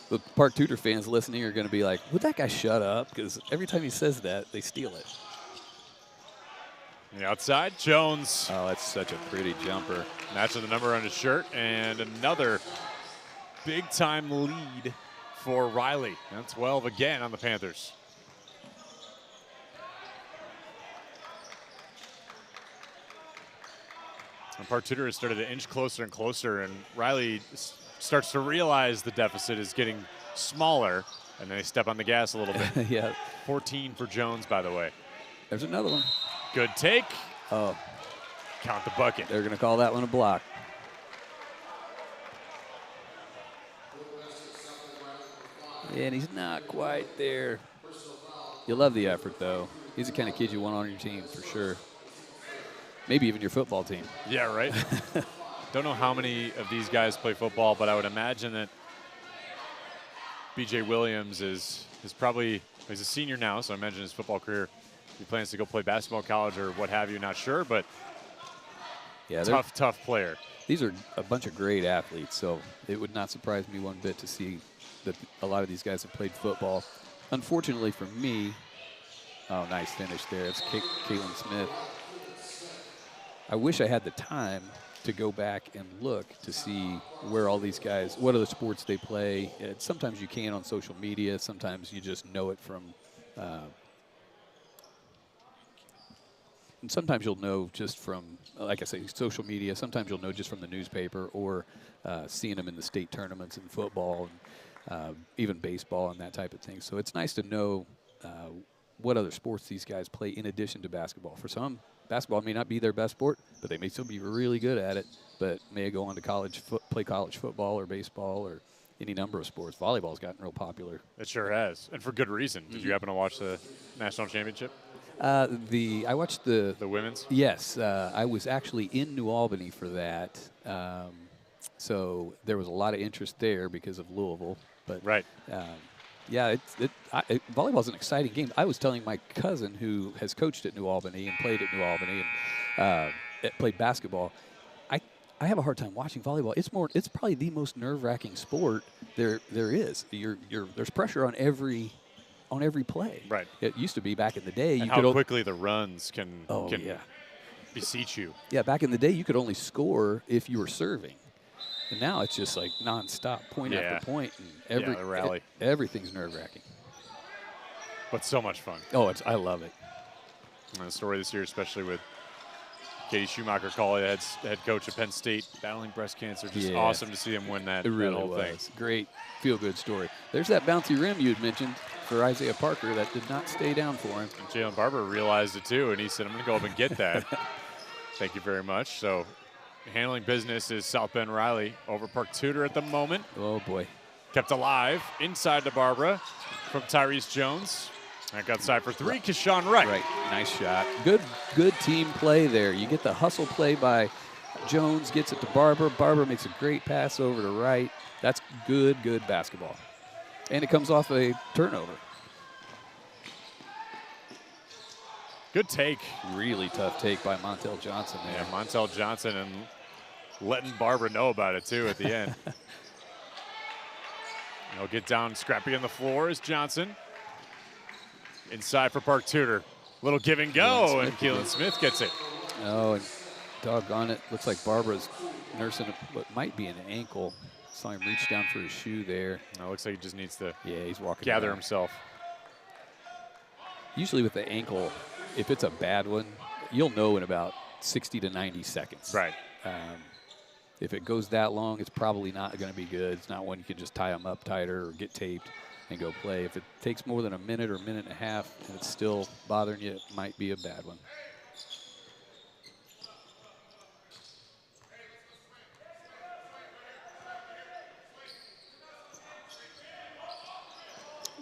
The Park Tudor fans listening are going to be like, would that guy shut up? Because every time he says that, they steal it. The outside, Jones. Oh, that's such a pretty jumper. Matching the number on his shirt, and another big-time lead for Riley. And 12 again on the Panthers. And Park Tudor has started to inch closer and closer, and Riley starts to realize the deficit is getting smaller, and then they step on the gas a little bit. Yeah. 14 for Jones, by the way. There's another one. Good take. Oh. Count the bucket. They're going to call that one a block. And he's not quite there. You love the effort, though. He's the kind of kid you want on your team, for sure. Maybe even your football team. Yeah, right? Don't know how many of these guys play football, but I would imagine that B.J. Williams is probably, he's a senior now, so I imagine his football career, he plans to go play basketball, college, or what have you, not sure, but yeah, tough player. These are a bunch of great athletes, so it would not surprise me one bit to see that a lot of these guys have played football. Unfortunately for me, oh, nice finish there. It's Caitlin Smith. I wish I had the time to go back and look to see where all these guys, what other sports they play. Sometimes you can on social media. Sometimes you just know it from, and sometimes you'll know just from, like I say, social media. Sometimes you'll know just from the newspaper or seeing them in the state tournaments in football and even baseball and that type of thing. So it's nice to know what other sports these guys play in addition to basketball. For some, basketball may not be their best sport, but they may still be really good at it, but may go on to play college football or baseball or any number of sports. Volleyball's gotten real popular. It sure has, and for good reason. Did you happen to watch the national championship? I watched the women's? Yes. I was actually in New Albany for that. So there was a lot of interest there because of Louisville. But right. Yeah, volleyball's an exciting game. I was telling my cousin who has coached at New Albany and played at New Albany and played basketball, I have a hard time watching volleyball. It's probably the most nerve-wracking sport there is. There's pressure on every play. Right. It used to be back in the day. And how quickly the runs can beseech you. Yeah, back in the day you could only score if you were serving. And now it's just like nonstop, point after point, and rally. Everything's nerve-wracking. but so much fun. Oh, I love it. And the story this year, especially with Katie Schumacher, head coach of Penn State, battling breast cancer. Just awesome to see him win that, It really that whole was. thing. Great feel-good story. There's that bouncy rim you had mentioned for Isaiah Parker that did not stay down for him. And Jalen Barber realized it too, and he said, I'm going to go up and get that. Thank you very much. So handling business is South Bend Riley over Park Tudor at the moment. Oh, boy. Kept alive inside to Barbara from Tyrese Jones. Back outside for three, Keyshawn Wright. Right, nice shot. Good team play there. You get the hustle play by Jones, gets it to Barber. Barber makes a great pass over to Wright. That's good basketball. And it comes off a turnover. Good take. Really tough take by Montel Johnson there. Yeah, Montel Johnson and letting Barbara know about it too at the end. He'll get down scrappy on the floor as Johnson. Inside for Park Tudor. Little give and go, and Keelan Smith gets it. Oh, and doggone it. Looks like Barbara's nursing what might be an ankle. Saw him reach down for his shoe there. It looks like he just needs to he's walking gather down. himself. Usually with the ankle, if it's a bad one, you'll know in about 60 to 90 seconds. Right. If it goes that long, it's probably not going to be good. It's not one you can just tie them up tighter or get taped and go play. If it takes more than a minute or minute and a half and it's still bothering you, it might be a bad one.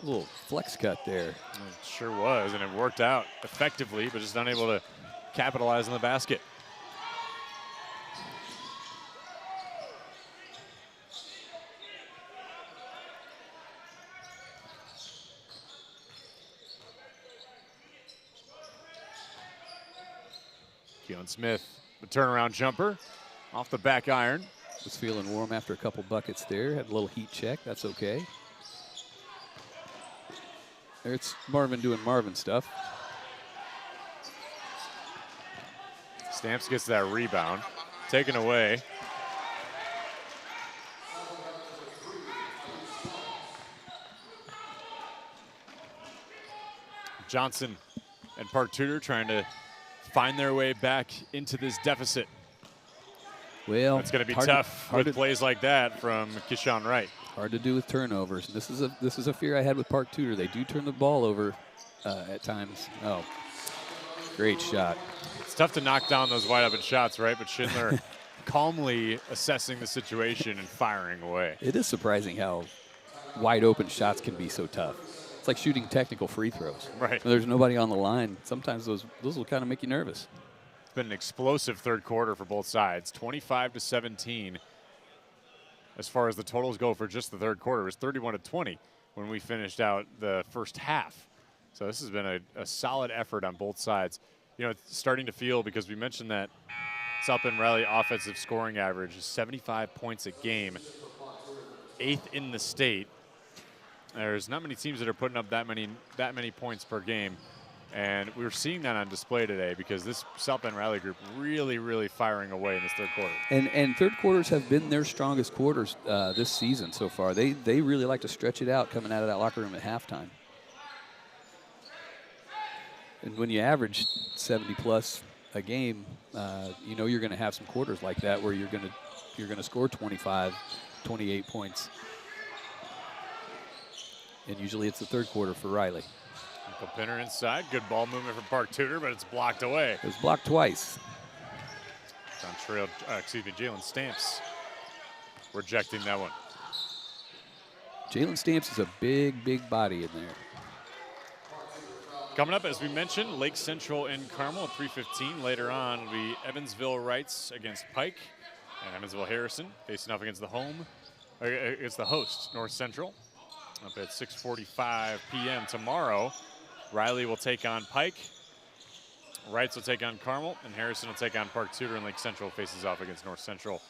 A little flex cut there. It sure was, and it worked out effectively, but just unable to capitalize on the basket. Keelan Smith, the turnaround jumper off the back iron. Was feeling warm after a couple buckets there. Had a little heat check. That's okay. It's Marvin doing Marvin stuff. Stamps gets that rebound. Taken away. Johnson and Park Tudor trying to find their way back into this deficit. Well, it's going to be tough with plays like that from Keyshawn Wright. Hard to do with turnovers. This is a fear I had with Park Tudor. They do turn the ball over at times. Oh, great shot. It's tough to knock down those wide open shots, right? But Schindler calmly assessing the situation and firing away. It is surprising how wide open shots can be so tough. It's like shooting technical free throws. Right. When there's nobody on the line, sometimes those will kind of make you nervous. It's been an explosive third quarter for both sides, 25-17. As far as the totals go for just the third quarter, it was 31-20 when we finished out the first half. So this has been a solid effort on both sides. You know, it's starting to feel, because we mentioned that South Bend Riley offensive scoring average is 75 points a game, 8th in the state. There's not many teams that are putting up that many points per game. And we were seeing that on display today, because this South Bend Riley group really firing away in this third quarter. And third quarters have been their strongest quarters this season so far. They really like to stretch it out coming out of that locker room at halftime. And when you average 70+ a game, you know you're going to have some quarters like that where you're going to score 25, 28 points. And usually it's the third quarter for Riley. Michael Pinner inside. Good ball movement from Park Tudor, but it's blocked away. It was blocked twice. Jalen Stamps rejecting that one. Jalen Stamps is a big body in there. Coming up, as we mentioned, Lake Central and Carmel at 3:15. Later on will be Evansville Rights against Pike, and Evansville Harrison facing off against the host, North Central. Up at 6:45 p.m. tomorrow. Riley will take on Pike. Wrights will take on Carmel, and Harrison will take on Park Tudor, and Lake Central faces off against North Central.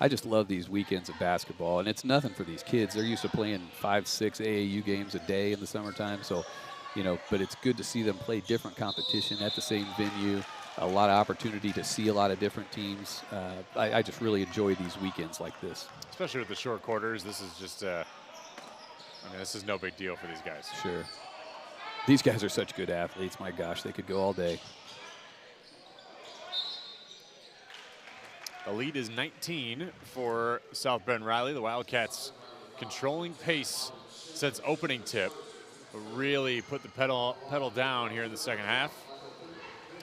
I just love these weekends of basketball, and it's nothing for these kids. They're used to playing 5-6 AAU games a day in the summertime, so, you know, but it's good to see them play different competition at the same venue, a lot of opportunity to see a lot of different teams. I just really enjoy these weekends like this. Especially with the short quarters, this is just I mean, this is no big deal for these guys. Sure. These guys are such good athletes. My gosh, they could go all day. The lead is 19 for South Bend Riley. The Wildcats controlling pace since opening tip. Really put the pedal down here in the second half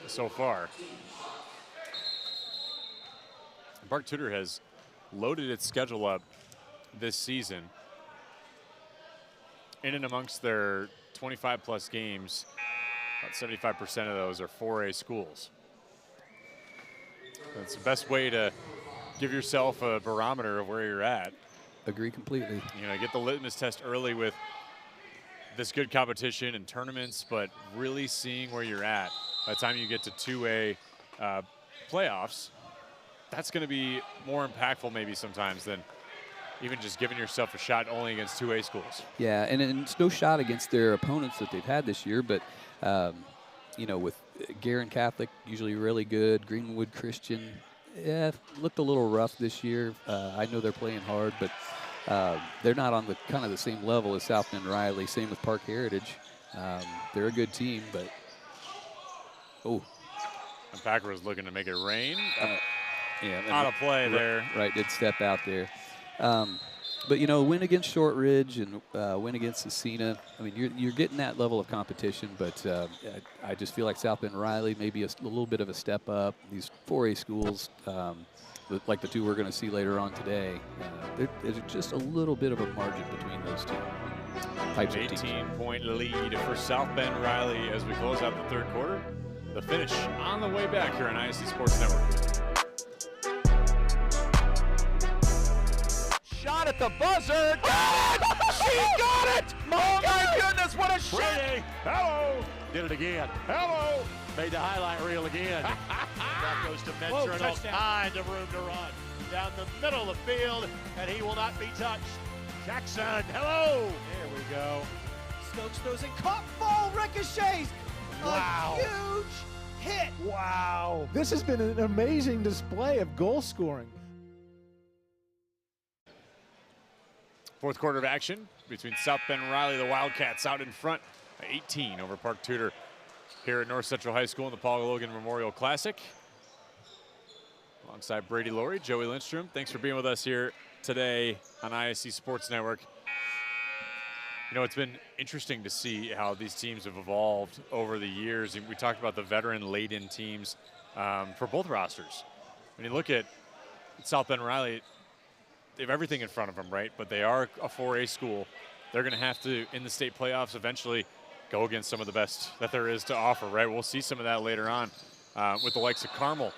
so far. Park Tudor has loaded its schedule up this season. In and amongst their 25-plus games, about 75% of those are 4A schools. That's the best way to give yourself a barometer of where you're at. Agree completely. You know, get the litmus test early with this good competition and tournaments, but really seeing where you're at by the time you get to 2A playoffs. That's going to be more impactful maybe sometimes than even just giving yourself a shot only against 2A schools. Yeah, and it's no shot against their opponents that they've had this year, but, you know, with Guerin Catholic, usually really good. Greenwood Christian, looked a little rough this year. I know they're playing hard, but they're not on the kind of the same level as South Bend Riley. Same with Park Heritage. They're a good team, but, And Packer was looking to make it rain. Yeah, Out of play there. Right, did step out there. But, you know, win against Shortridge and win against Cecina. I mean, you're getting that level of competition, but I just feel like South Bend Riley maybe a little bit of a step up. These 4A schools, like the two we're going to see later on today, there's just a little bit of a margin between those two types of teams. 18-point lead for South Bend Riley as we close out the third quarter. The finish on the way back here on ISC Sports Network. Shot at the buzzer. Got it! She got it! Oh my goodness, what a shot! Hello. Did it again. Hello. Made the highlight reel again. That goes to Mentor and all kinds of room to run. Down the middle of the field, and he will not be touched. Jackson, hello. There we go. Stokes throws it, caught, ball ricochets. Wow. A huge hit. Wow. This has been an amazing display of goal scoring. Fourth quarter of action between South Bend Riley, the Wildcats out in front, 18 over Park Tudor here at North Central High School in the Paul Logan Memorial Classic. Alongside Brady Laurie, Joey Lindstrom, thanks for being with us here today on ISC Sports Network. You know, it's been interesting to see how these teams have evolved over the years. We talked about the veteran-laden teams for both rosters. When you look at South Bend Riley, they have everything in front of them, right? But they are a 4A school. They're going to have to, in the state playoffs, eventually go against some of the best that there is to offer, right? We'll see some of that later on with the likes of Carmel.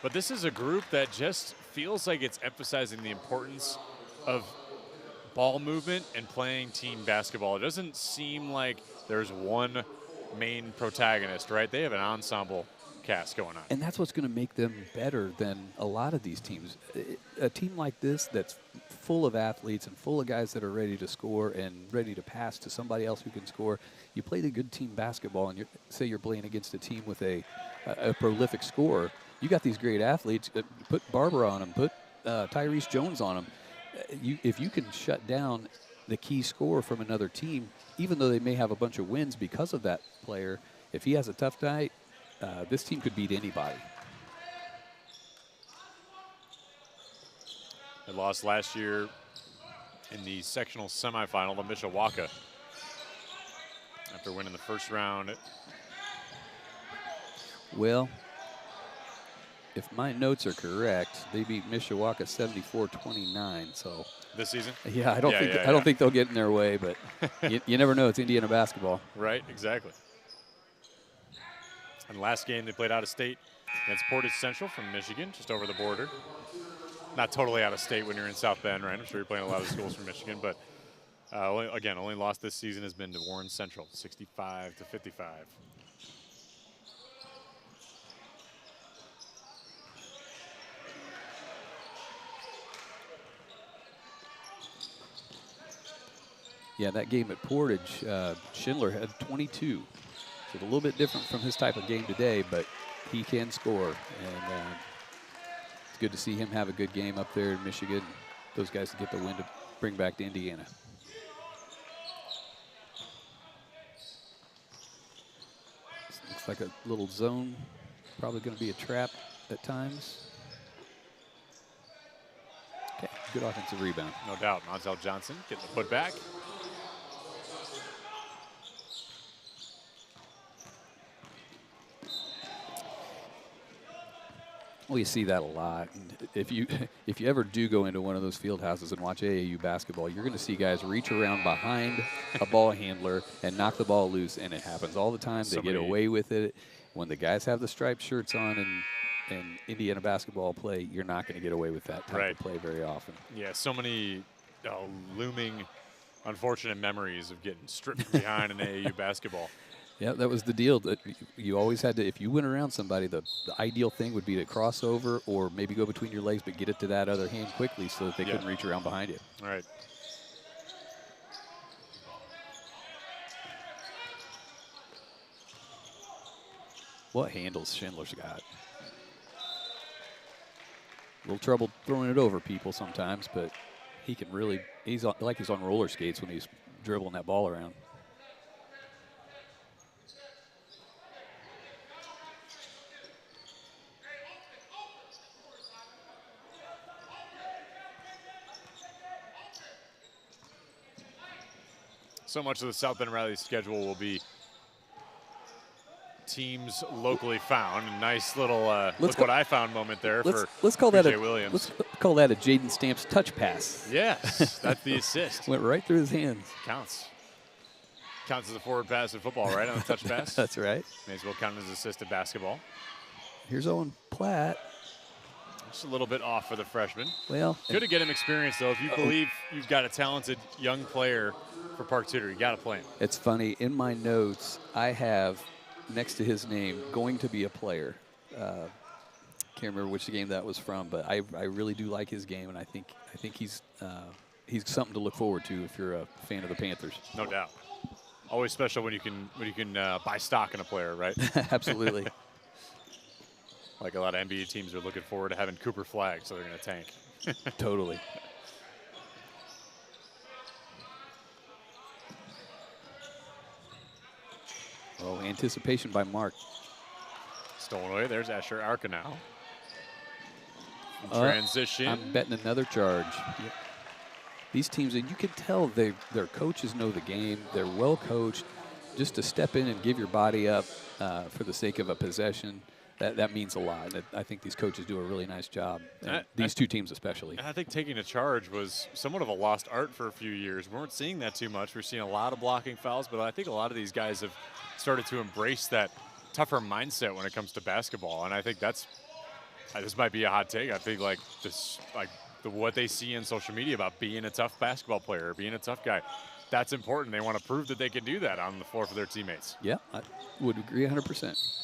But this is a group that just feels like it's emphasizing the importance of ball movement and playing team basketball. It doesn't seem like there's one main protagonist, right? They have an ensemble cast going on. And that's what's going to make them better than a lot of these teams. A team like this that's full of athletes and full of guys that are ready to score and ready to pass to somebody else who can score. You play the good team basketball and say you're playing against a team with a prolific scorer. You got these great athletes. Put Barbara on them. Put Tyrese Jones on them. If you can shut down the key scorer from another team, even though they may have a bunch of wins because of that player, if he has a tough night, this team could beat anybody. They lost last year in the sectional semifinal to Mishawaka after winning the first round. Well, if my notes are correct, they beat Mishawaka 74-29. So this season? Yeah, I don't think they'll get in their way, but you never know. It's Indiana basketball. Right, exactly. And last game they played out of state against Portage Central from Michigan, just over the border. Not totally out of state when you're in South Bend, right? I'm sure you're playing a lot of schools from Michigan, but only loss this season has been to Warren Central, 65-55. Yeah, that game at Portage, Schindler had 22. So a little bit different from his type of game today, but he can score. And it's good to see him have a good game up there in Michigan. Those guys to get the win to bring back to Indiana. Looks like a little zone. Probably going to be a trap at times. Okay, good offensive rebound. No doubt. Montel Johnson getting the putback. Well, you see that a lot. And if you ever do go into one of those field houses and watch AAU basketball, you're going to see guys reach around behind a ball handler and knock the ball loose, and it happens all the time. They get away with it. When the guys have the striped shirts on in Indiana basketball play, you're not going to get away with that type of play very often. Yeah, so many looming, unfortunate memories of getting stripped behind in AAU basketball. Yeah, that was the deal. That you always had to, if you went around somebody, the ideal thing would be to cross over or maybe go between your legs, but get it to that other hand quickly so that they couldn't reach around behind you. All right. What handles Schindler's got? A little trouble throwing it over people sometimes, but he can really, he's on roller skates when he's dribbling that ball around. So much of the South Bend Rally schedule will be teams locally found. A nice little look what I found moment there for let's call that Williams. Let's call that a Jaden Stamps touch pass. Yes, that's the assist. Went right through his hands. Counts as a forward pass in football, right, on the touch pass? That's right. May as well count as assist in basketball. Here's Owen Platt. Just a little bit off for the freshman. Well, good to get him experience, though. If you believe you've got a talented young player for Park Tudor, you got to play him. It's funny. In my notes, I have next to his name going to be a player. Can't remember which game that was from, but I really do like his game, and I think he's something to look forward to if you're a fan of the Panthers. No doubt. Always special when you can buy stock in a player, right? Absolutely. Like a lot of NBA teams are looking forward to having Cooper Flagg, so they're going to tank. Totally. Oh, anticipation by Mark. Stolen away. There's Asher Arcanau. Transition. I'm betting another charge. Yep. These teams, and you can tell their coaches know the game. They're well coached. Just to step in and give your body up for the sake of a possession, that means a lot. I think these coaches do a really nice job, and these two teams especially. I think taking a charge was somewhat of a lost art for a few years. We weren't seeing that too much. We're seeing a lot of blocking fouls, but I think a lot of these guys have started to embrace that tougher mindset when it comes to basketball, and I think this might be a hot take. I think what they see in social media about being a tough basketball player, being a tough guy, that's important. They want to prove that they can do that on the floor for their teammates. Yeah, I would agree 100%.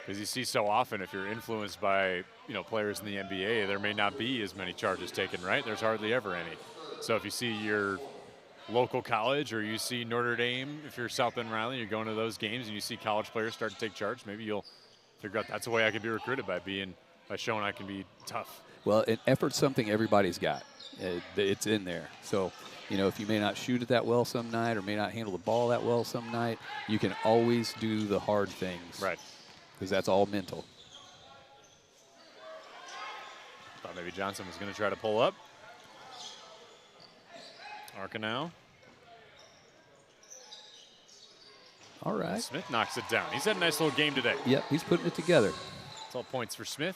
Because you see so often, if you're influenced by players in the NBA, there may not be as many charges taken, right? There's hardly ever any. So if you see your local college or you see Notre Dame, if you're South Bend Riley, you're going to those games and you see college players start to take charge, maybe you'll figure out that's the way I can be recruited, by showing I can be tough. Well, an effort's something everybody's got. It's in there. So, if you may not shoot it that well some night or may not handle the ball that well some night, you can always do the hard things. Right. Because that's all mental. Thought maybe Johnson was going to try to pull up. Arcanau. All right. Smith knocks it down. He's had a nice little game today. Yep, he's putting it together. It's all points for Smith.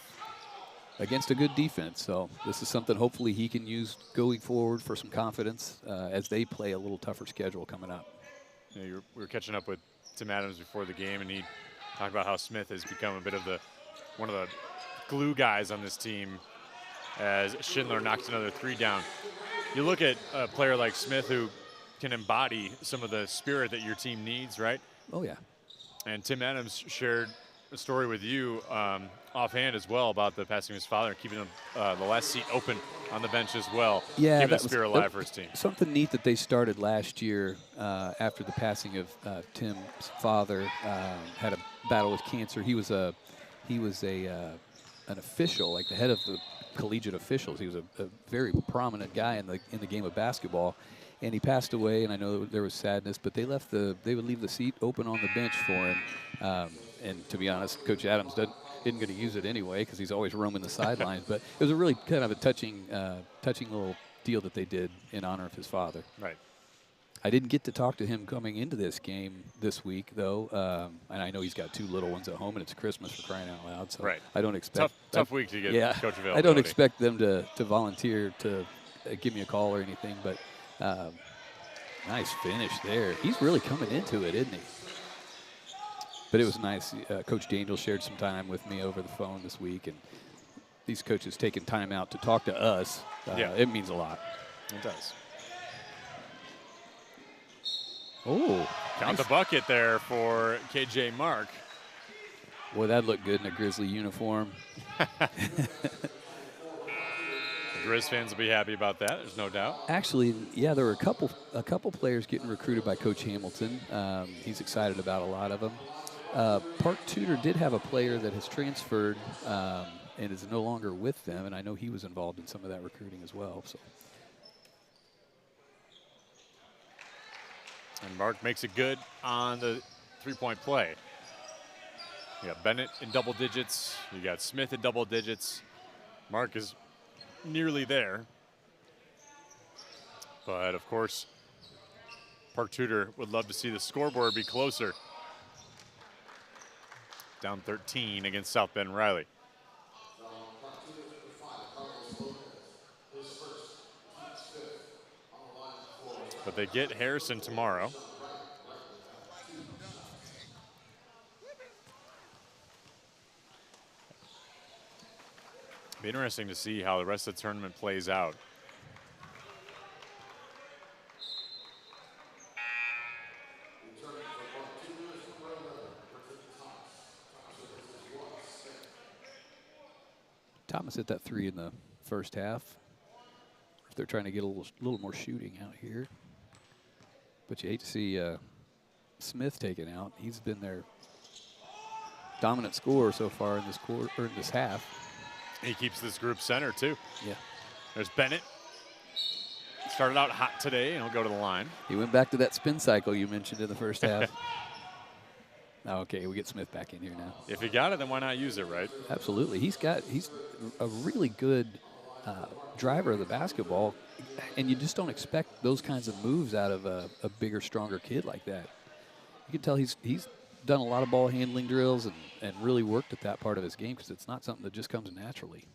Against a good defense. So this is something hopefully he can use going forward for some confidence as they play a little tougher schedule coming up. We were catching up with Tim Adams before the game, and he talked about how Smith has become a bit of one of the glue guys on this team as Schindler knocks another three down. You look at a player like Smith who can embody some of the spirit that your team needs, right? Oh, yeah. And Tim Adams shared a story with you offhand as well about the passing of his father and keeping the last seat open on the bench as well. Yeah, keeping the spirit alive for his team. Something neat that they started last year after the passing of Tim's father. Had a battle with cancer. He was a an official, like the head of the collegiate officials. He was a very prominent guy in the game of basketball, and he passed away. And I know there was sadness, but they would leave the seat open on the bench for him. And to be honest, Coach Adams isn't going to use it anyway because he's always roaming the sidelines. But it was a really kind of a touching little deal that they did in honor of his father. Right. I didn't get to talk to him coming into this game this week, though, and I know he's got 2 little ones at home, and it's Christmas, for crying out loud. So right. I don't expect tough week to get coach availability. I don't expect them to volunteer to give me a call or anything, but nice finish there. He's really coming into it, isn't he? But it was nice. Coach Daniel shared some time with me over the phone this week, and these coaches taking time out to talk to us. It means a lot. It does. Oh, count the bucket there for KJ Mark. Boy, that looked good in a Grizzly uniform. The Grizz fans will be happy about that. There's no doubt. Actually, yeah, there were a couple players getting recruited by Coach Hamilton. He's excited about a lot of them. Park Tudor did have a player that has transferred and is no longer with them, and I know he was involved in some of that recruiting as well. So. And Mark makes it good on the three-point play. You got Bennett in double digits. You got Smith in double digits. Mark is nearly there. But, of course, Park Tudor would love to see the scoreboard be closer. Down 13 against South Bend Riley. But they get Harrison tomorrow. Be interesting to see how the rest of the tournament plays out. Thomas hit that 3 in the first half. If they're trying to get a little more shooting out here. But you hate to see Smith taken out. He's been their dominant scorer so far in this quarter, or in this half. He keeps this group center too. Yeah. There's Bennett. Started out hot today, and he'll go to the line. He went back to that spin cycle you mentioned in the first half. Okay, we get Smith back in here now. If he got it, then why not use it, right? Absolutely. He's a really good driver of the basketball, and you just don't expect those kinds of moves out of a bigger, stronger kid like that. You can tell he's done a lot of ball handling drills and really worked at that part of his game because it's not something that just comes naturally.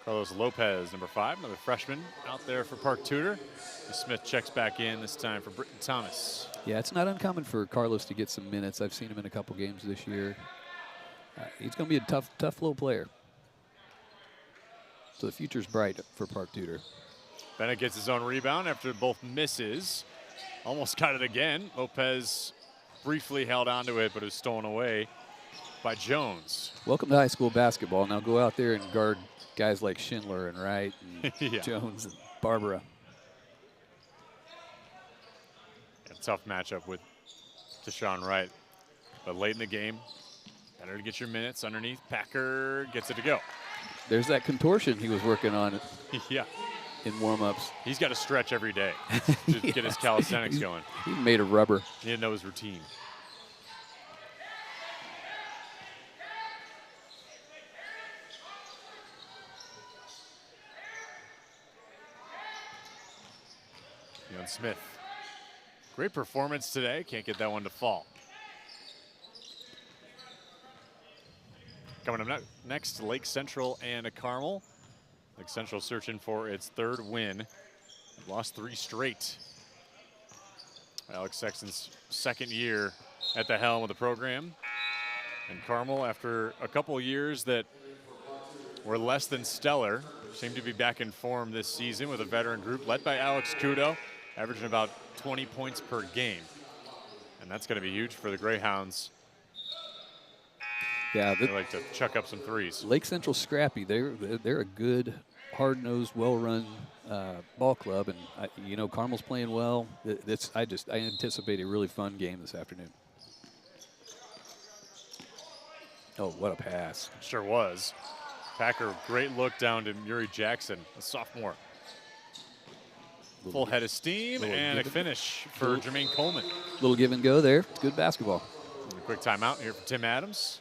Carlos Lopez, number 5, another freshman out there for Park Tudor. Smith checks back in this time for Britton Thomas. Yeah, it's not uncommon for Carlos to get some minutes. I've seen him in a couple games this year. He's going to be a tough little player. So the future's bright for Park Tudor. Bennett gets his own rebound after both misses. Almost got it again. Lopez briefly held onto it, but it was stolen away by Jones. Welcome to high school basketball. Now go out there and guard guys like Schindler and Wright and yeah. Jones and Barbara. A tough matchup with Deshaun Wright. But late in the game, better to get your minutes underneath. Packer gets it to go. There's that contortion he was working on yeah. in warm-ups. He's got to stretch every day to get his calisthenics going. He made of rubber. He didn't know his routine. Leon Smith. Great performance today. Can't get that one to fall. Coming up next, Lake Central and Carmel. Lake Central searching for its 3rd win. Lost 3 straight. Alex Sexton's 2nd year at the helm of the program. And Carmel, after a couple years that were less than stellar, seem to be back in form this season with a veteran group led by Alex Kudo, averaging about 20 points per game. And that's going to be huge for the Greyhounds. Yeah, they like to chuck up some threes. Lake Central scrappy. They're a good, hard-nosed, well-run ball club, and you know Carmel's playing well. I anticipate a really fun game this afternoon. Oh, what a pass. Sure was. Packer, great look down to Murray Jackson, a sophomore. Full head of steam and a finish for Jermaine Coleman. Little give and go there. It's good basketball. And a quick timeout here for Tim Adams.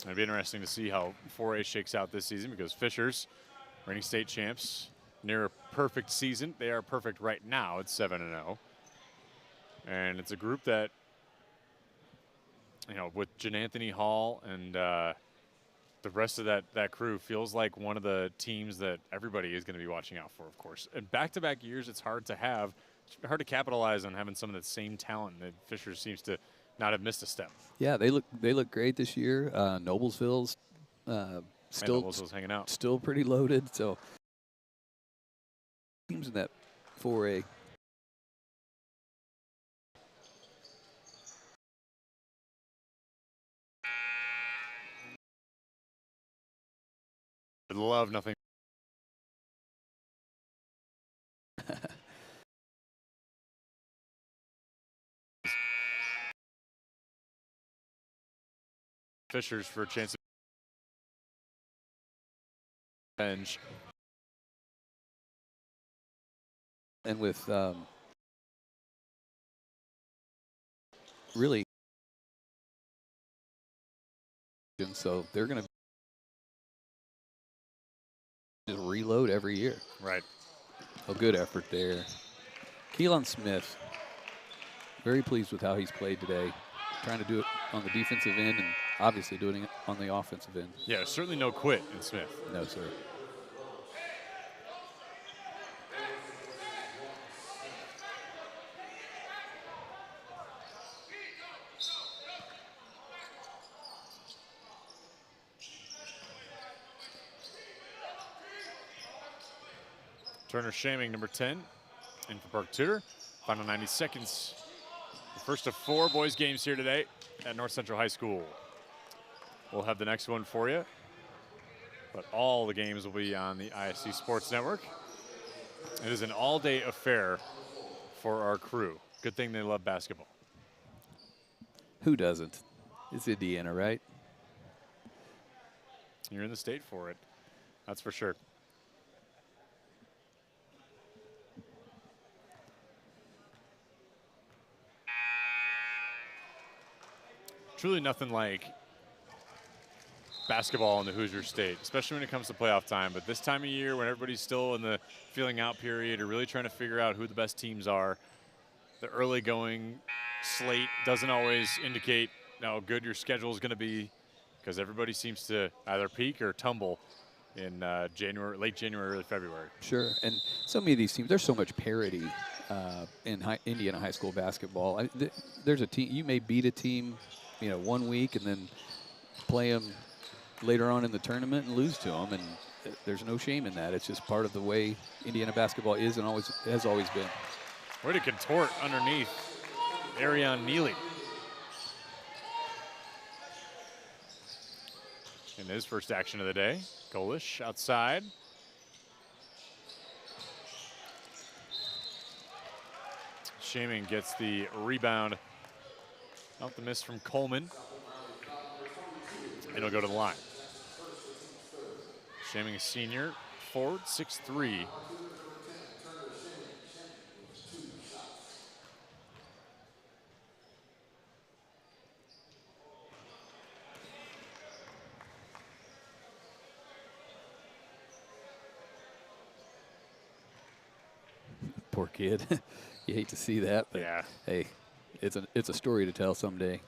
It'll be interesting to see how 4A shakes out this season because Fishers, reigning state champs, near a perfect season. They are perfect right now at 7-0. And it's a group that, you know, with Anthony Hall and the rest of that crew feels like one of the teams that everybody is going to be watching out for, of course. And back-to-back years, it's hard to capitalize on having some of that same talent that Fishers seems to not have missed a step. Yeah, they look great this year. Noblesville's Noblesville's hanging out. Still pretty loaded. So teams in that 4A. I'd love nothing. Fishers for a chance to bench. And with really, so they're going to just reload every year. Right. A good effort there. Keelan Smith, very pleased with how he's played today. Trying to do it on the defensive end and obviously doing it on the offensive end. Yeah, certainly no quit in Smith. No, sir. Turner Shaming, number 10, in for Park Tudor. Final 90 seconds. The first of 4 boys games here today at North Central High School. We'll have the next one for you, but all the games will be on the ISC Sports Network. It is an all-day affair for our crew. Good thing they love basketball. Who doesn't? It's Indiana, right? You're in the state for it. That's for sure. Truly nothing like basketball in the Hoosier State, especially when it comes to playoff time. But this time of year when everybody's still in the feeling out period or really trying to figure out who the best teams are, the early going slate doesn't always indicate how good your schedule is going to be because everybody seems to either peak or tumble in January, late January, early February. Sure, and so many of these teams, there's so much parity in Indiana high school basketball. There's a team, you may beat a team, you know, 1 week and then play them later on in the tournament and lose to them, and there's no shame in that. It's just part of the way Indiana basketball is and always has always been. Way to contort underneath Arion Neely. In his first action of the day, Golish outside. Shaming gets the rebound. Out the miss from Coleman. And it'll go to the line. Shaming, a senior, forward, 6'3". Poor kid. You hate to see that, but yeah. Hey, it's a story to tell someday.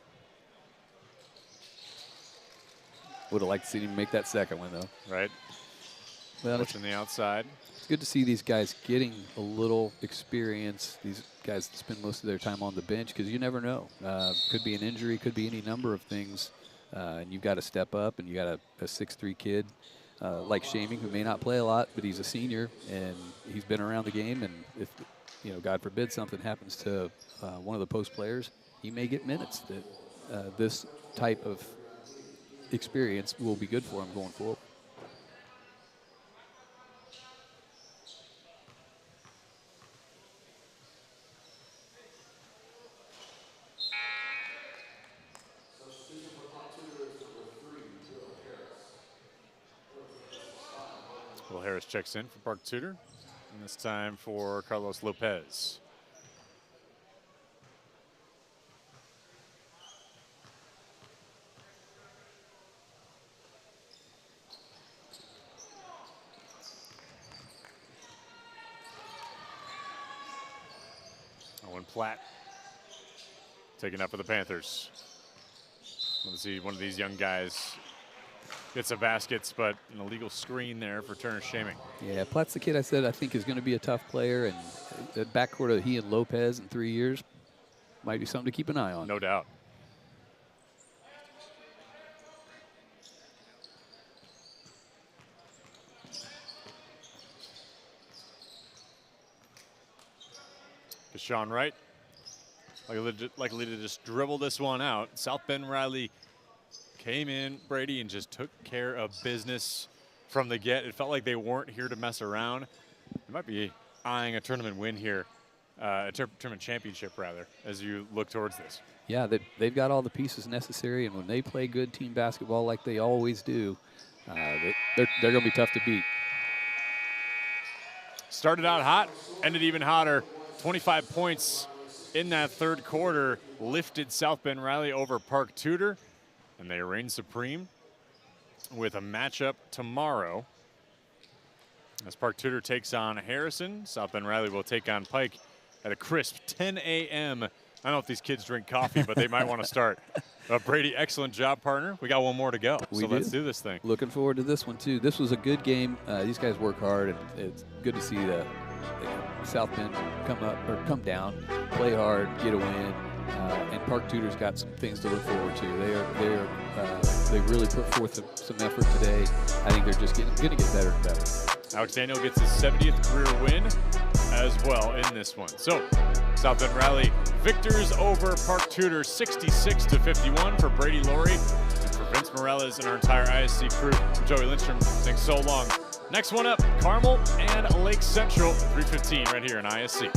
Would have liked to see him make that second one, though. Right. Well, pushing the outside. It's good to see these guys getting a little experience. These guys spend most of their time on the bench because you never know. Could be an injury, could be any number of things. And you've got to step up, and you got a 6'3" kid like Shaming, who may not play a lot, but he's a senior, and he's been around the game. And if, you know, God forbid something happens to one of the post players, he may get minutes. That this type of experience will be good for him going forward. Morris checks in for Park Tudor, and this time for Carlos Lopez. Owen Platt taking up for the Panthers. Let's see one of these young guys get some baskets, but an illegal screen there for Turner Shaming. Yeah, Platt's the kid I said I think is going to be a tough player, and the backcourt of he and Lopez in 3 years might be something to keep an eye on. No doubt. Deshaun Wright, likely to just dribble this one out. South Bend Riley came in, Brady, and just took care of business from the get. It felt like they weren't here to mess around. They might be eyeing a tournament win here, a tournament championship, rather, as you look towards this. Yeah, they've got all the pieces necessary, and when they play good team basketball like they always do, they're going to be tough to beat. Started out hot, ended even hotter. 25 points in that third quarter lifted South Bend Riley over Park Tudor, and they reign supreme with a matchup tomorrow. As Park Tudor takes on Harrison, South Bend Riley will take on Pike at a crisp 10 a.m. I don't know if these kids drink coffee, but they might want to start. Brady, excellent job, partner. We got one more to go, let's do this thing. Looking forward to this one, too. This was a good game. These guys work hard, and it's good to see the South Bend come down, play hard, get a win. And Park Tudor's got some things to look forward to. They really put forth some effort today. I think they're just going to get better and better. Alex Daniel gets his 70th career win as well in this one. So South Bend Riley victors over Park Tudor 66-51 for Brady Laurie and for Vince Morales and our entire ISC crew. I'm Joey Lindstrom. Thanks so long. Next one up, Carmel and Lake Central, 3:15 right here on ISC.